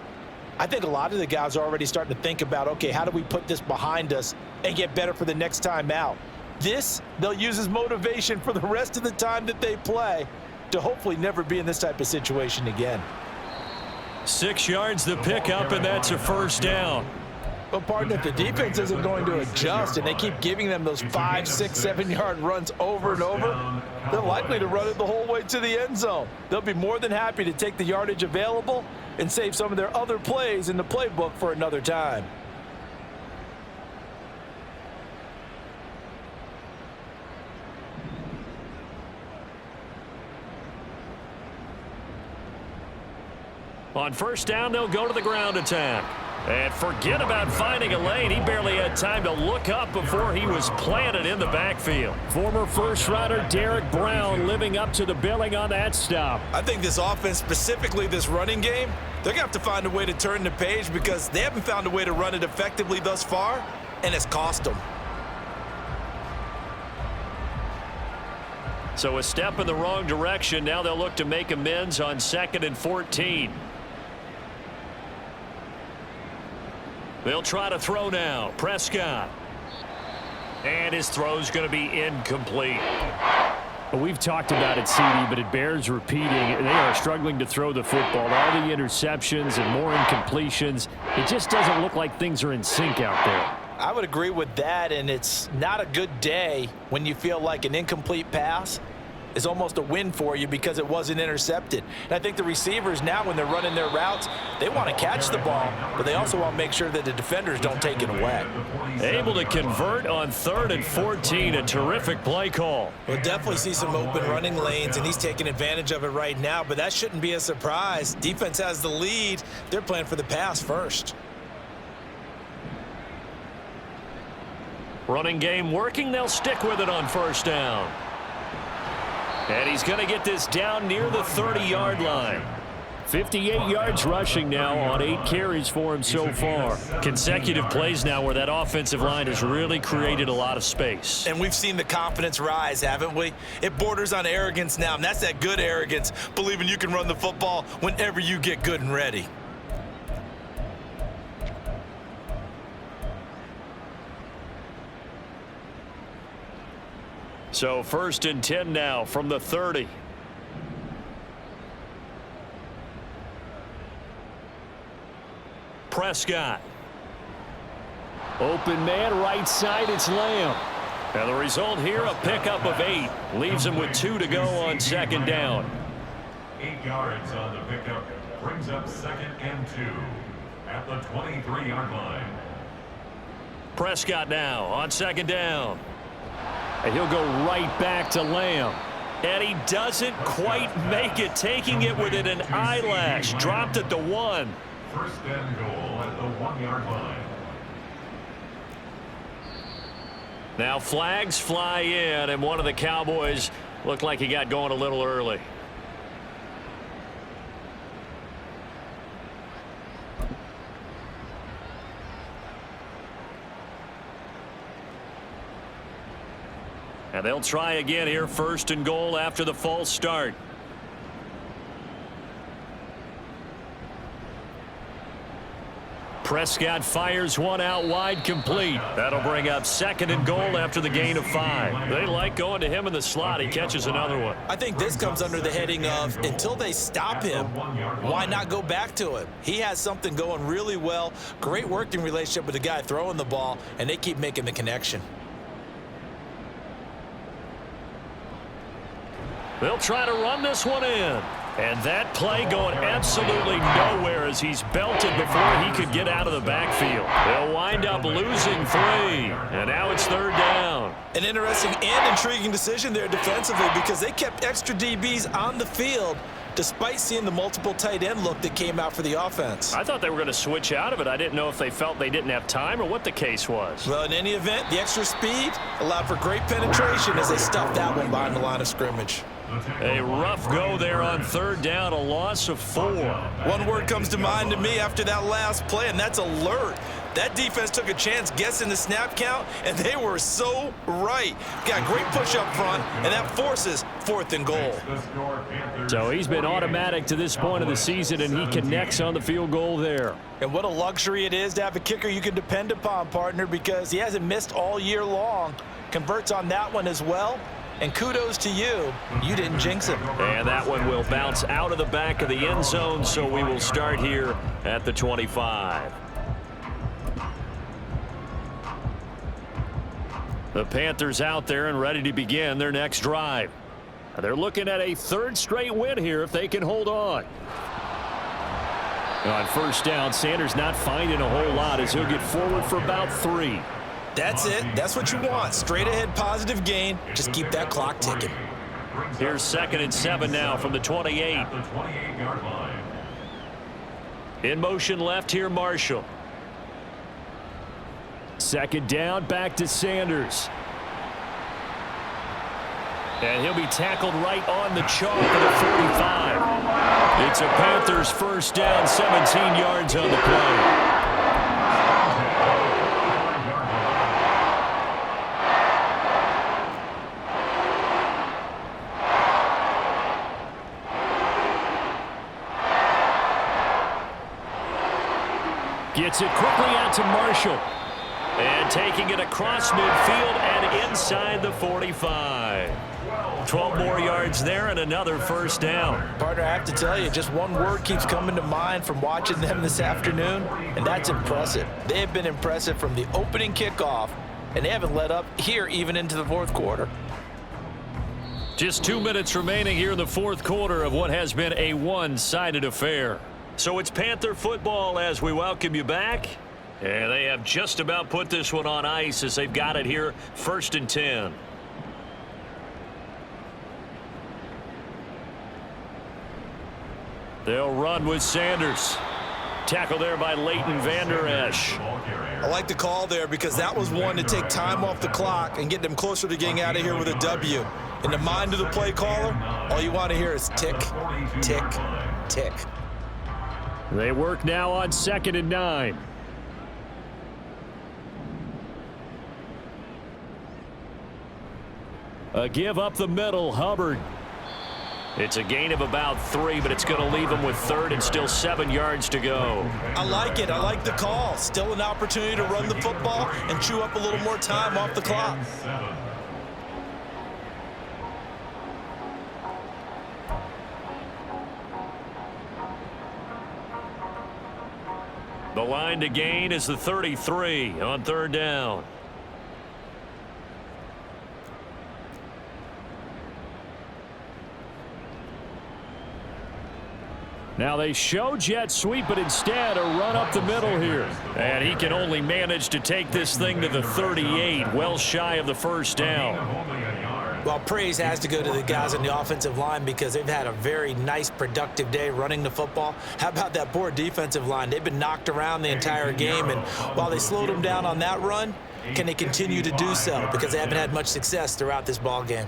I think a lot of the guys are already starting to think about, okay, how do we put this behind us and get better for the next time out? This, they'll use as motivation for the rest of the time that they play to hopefully never be in this type of situation again. 6 yards the pickup, and that's a 1st down. But, partner, if the defense isn't going to adjust and they keep giving them those 5, 6, 7-yard runs over and over, they're likely to run it the whole way to the end zone. They'll be more than happy to take the yardage available and save some of their other plays in the playbook for another time. On 1st down, they'll go to the ground attack. And forget about finding a lane. He barely had time to look up before he was planted in the backfield. Former first-rounder Derek Brown living up to the billing on that stop. I think this offense, specifically this running game, they're going to have to find a way to turn the page because they haven't found a way to run it effectively thus far, and it's cost them. So a step in the wrong direction. Now they'll look to make amends on 2nd and 14. They'll try to throw now. Prescott. And his throw's going to be incomplete. Well, we've talked about it, CD, but it bears repeating. They are struggling to throw the football. All the interceptions and more incompletions. It just doesn't look like things are in sync out there. I would agree with that, and it's not a good day when you feel like an incomplete pass is almost a win for you because it wasn't intercepted. And I think the receivers now, when they're running their routes, they want to catch the ball, but they also want to make sure that the defenders don't take it away. Able to convert on 3rd and 14, a terrific play call. We'll definitely see some open running lanes, and he's taking advantage of it right now, but that shouldn't be a surprise. Defense has the lead. They're playing for the pass first. Running game working. They'll stick with it on first down. And he's going to get this down near the 30-yard line. 58 yards rushing now on 8 carries for him so far. Consecutive plays now where that offensive line has really created a lot of space. And we've seen the confidence rise, haven't we? It borders on arrogance now, and that's that good arrogance, believing you can run the football whenever you get good and ready. So 1st and 10 now from the 30. Prescott. Open man, right side, it's Lamb. And the result here, a pickup of 8. Leaves him with 2 to go on 2nd down. 8 yards on the pickup. Brings up 2nd and 2 at the 23-yard line. Prescott now on 2nd down. And he'll go right back to Lamb. And he doesn't quite make it, taking it within an eyelash. Dropped at the 1. 1st and goal at the 1-yard line. Now flags fly in, and one of the Cowboys looked like he got going a little early. And they'll try again here, 1st and goal after the false start. Prescott fires one out wide, complete. That'll bring up 2nd and goal after the gain of 5. They like going to him in the slot. He catches another one. I think this comes under the heading of, until they stop him, why not go back to him? He has something going really well. Great working relationship with the guy throwing the ball, and they keep making the connection. They'll try to run this one in. And that play going absolutely nowhere as he's belted before he could get out of the backfield. They'll wind up losing 3. And now it's 3rd down. An interesting and intriguing decision there defensively, because they kept extra DBs on the field despite seeing the multiple tight end look that came out for the offense. I thought they were going to switch out of it. I didn't know if they felt they didn't have time or what the case was. Well, in any event, the extra speed allowed for great penetration as they stuffed that one behind the line of scrimmage. A rough go there on 3rd down, a loss of 4. One word comes to mind to me after that last play, and that's alert. That defense took a chance guessing the snap count, and they were so right. Got great push up front, and that forces 4th and goal. So he's been automatic to this point of the season, and he connects on the field goal there. And what a luxury it is to have a kicker you can depend upon, partner, because he hasn't missed all year long. Converts on that one as well. And kudos to you. You didn't jinx him. And that one will bounce out of the back of the end zone, so we will start here at the 25. The Panthers out there and ready to begin their next drive. They're looking at a 3rd straight win here if they can hold on. On 1st down, Sanders not finding a whole lot as he'll get forward for about 3. That's it. That's what you want. Straight ahead positive gain. Just keep that clock ticking. Here's 2nd and 7 now from the 28. In motion left here, Marshall. 2nd down, back to Sanders. And he'll be tackled right on the chalk of the 45. It's a Panthers 1st down, 17 yards on the play. Gets it quickly out to Marshall. And taking it across midfield and inside the 45. 12 more yards there and another 1st down. Partner, I have to tell you, just one word keeps coming to mind from watching them this afternoon, and that's impressive. They have been impressive from the opening kickoff, and they haven't let up here even into the 4th quarter. Just 2 minutes remaining here in the 4th quarter of what has been a one-sided affair. So it's Panther football as we welcome you back. And they have just about put this one on ice as they've got it here, 1st and 10. They'll run with Sanders. Tackle there by Leighton Vander Esch. I like the call there because that was one to take time off the clock and get them closer to getting out of here with a W. In the mind of the play caller, all you want to hear is tick, tick, tick. They work now on 2nd and 9. A give up the middle, Hubbard. It's a gain of about 3, but it's going to leave him with 3rd and still 7 yards to go. I like it. I like the call. Still an opportunity to run the football and chew up a little more time off the clock. The line to gain is the 33 on 3rd down. Now they show jet sweep, but instead a run up the middle here. And he can only manage to take this thing to the 38, well shy of the 1st down. Well, praise has to go to the guys on the offensive line because they've had a very nice, productive day running the football. How about that poor defensive line? They've been knocked around the entire game, and while they slowed them down on that run, can they continue to do so? Because they haven't had much success throughout this ball game.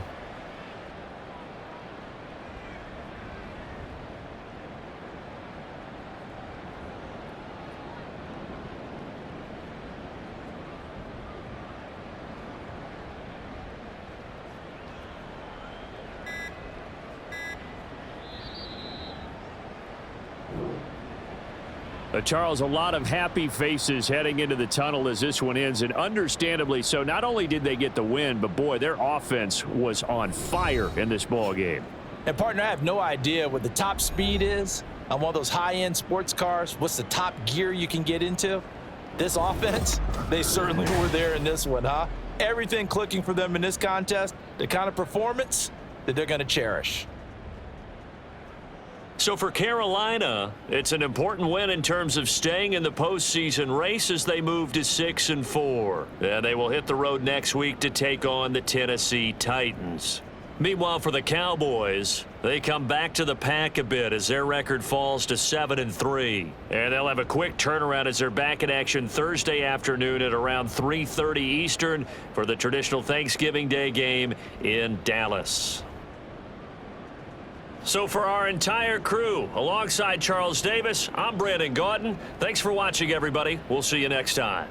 Charles, a lot of happy faces heading into the tunnel as this one ends, and understandably so. Not only did they get the win, but boy, their offense was on fire in this ball game. And partner, I have no idea what the top speed is on one of those high-end sports cars. What's the top gear you can get into? This offense, they certainly were there in this one, huh? Everything clicking for them in this contest, the kind of performance that they're going to cherish. So for Carolina, it's an important win in terms of staying in the postseason race as they move to 6-4. And they will hit the road next week to take on the Tennessee Titans. Meanwhile, for the Cowboys, they come back to the pack a bit as their record falls to 7-3. And they'll have a quick turnaround as they're back in action Thursday afternoon at around 3:30 Eastern for the traditional Thanksgiving Day game in Dallas. So for our entire crew, alongside Charles Davis, I'm Brandon Gaudin. Thanks for watching, everybody. We'll see you next time.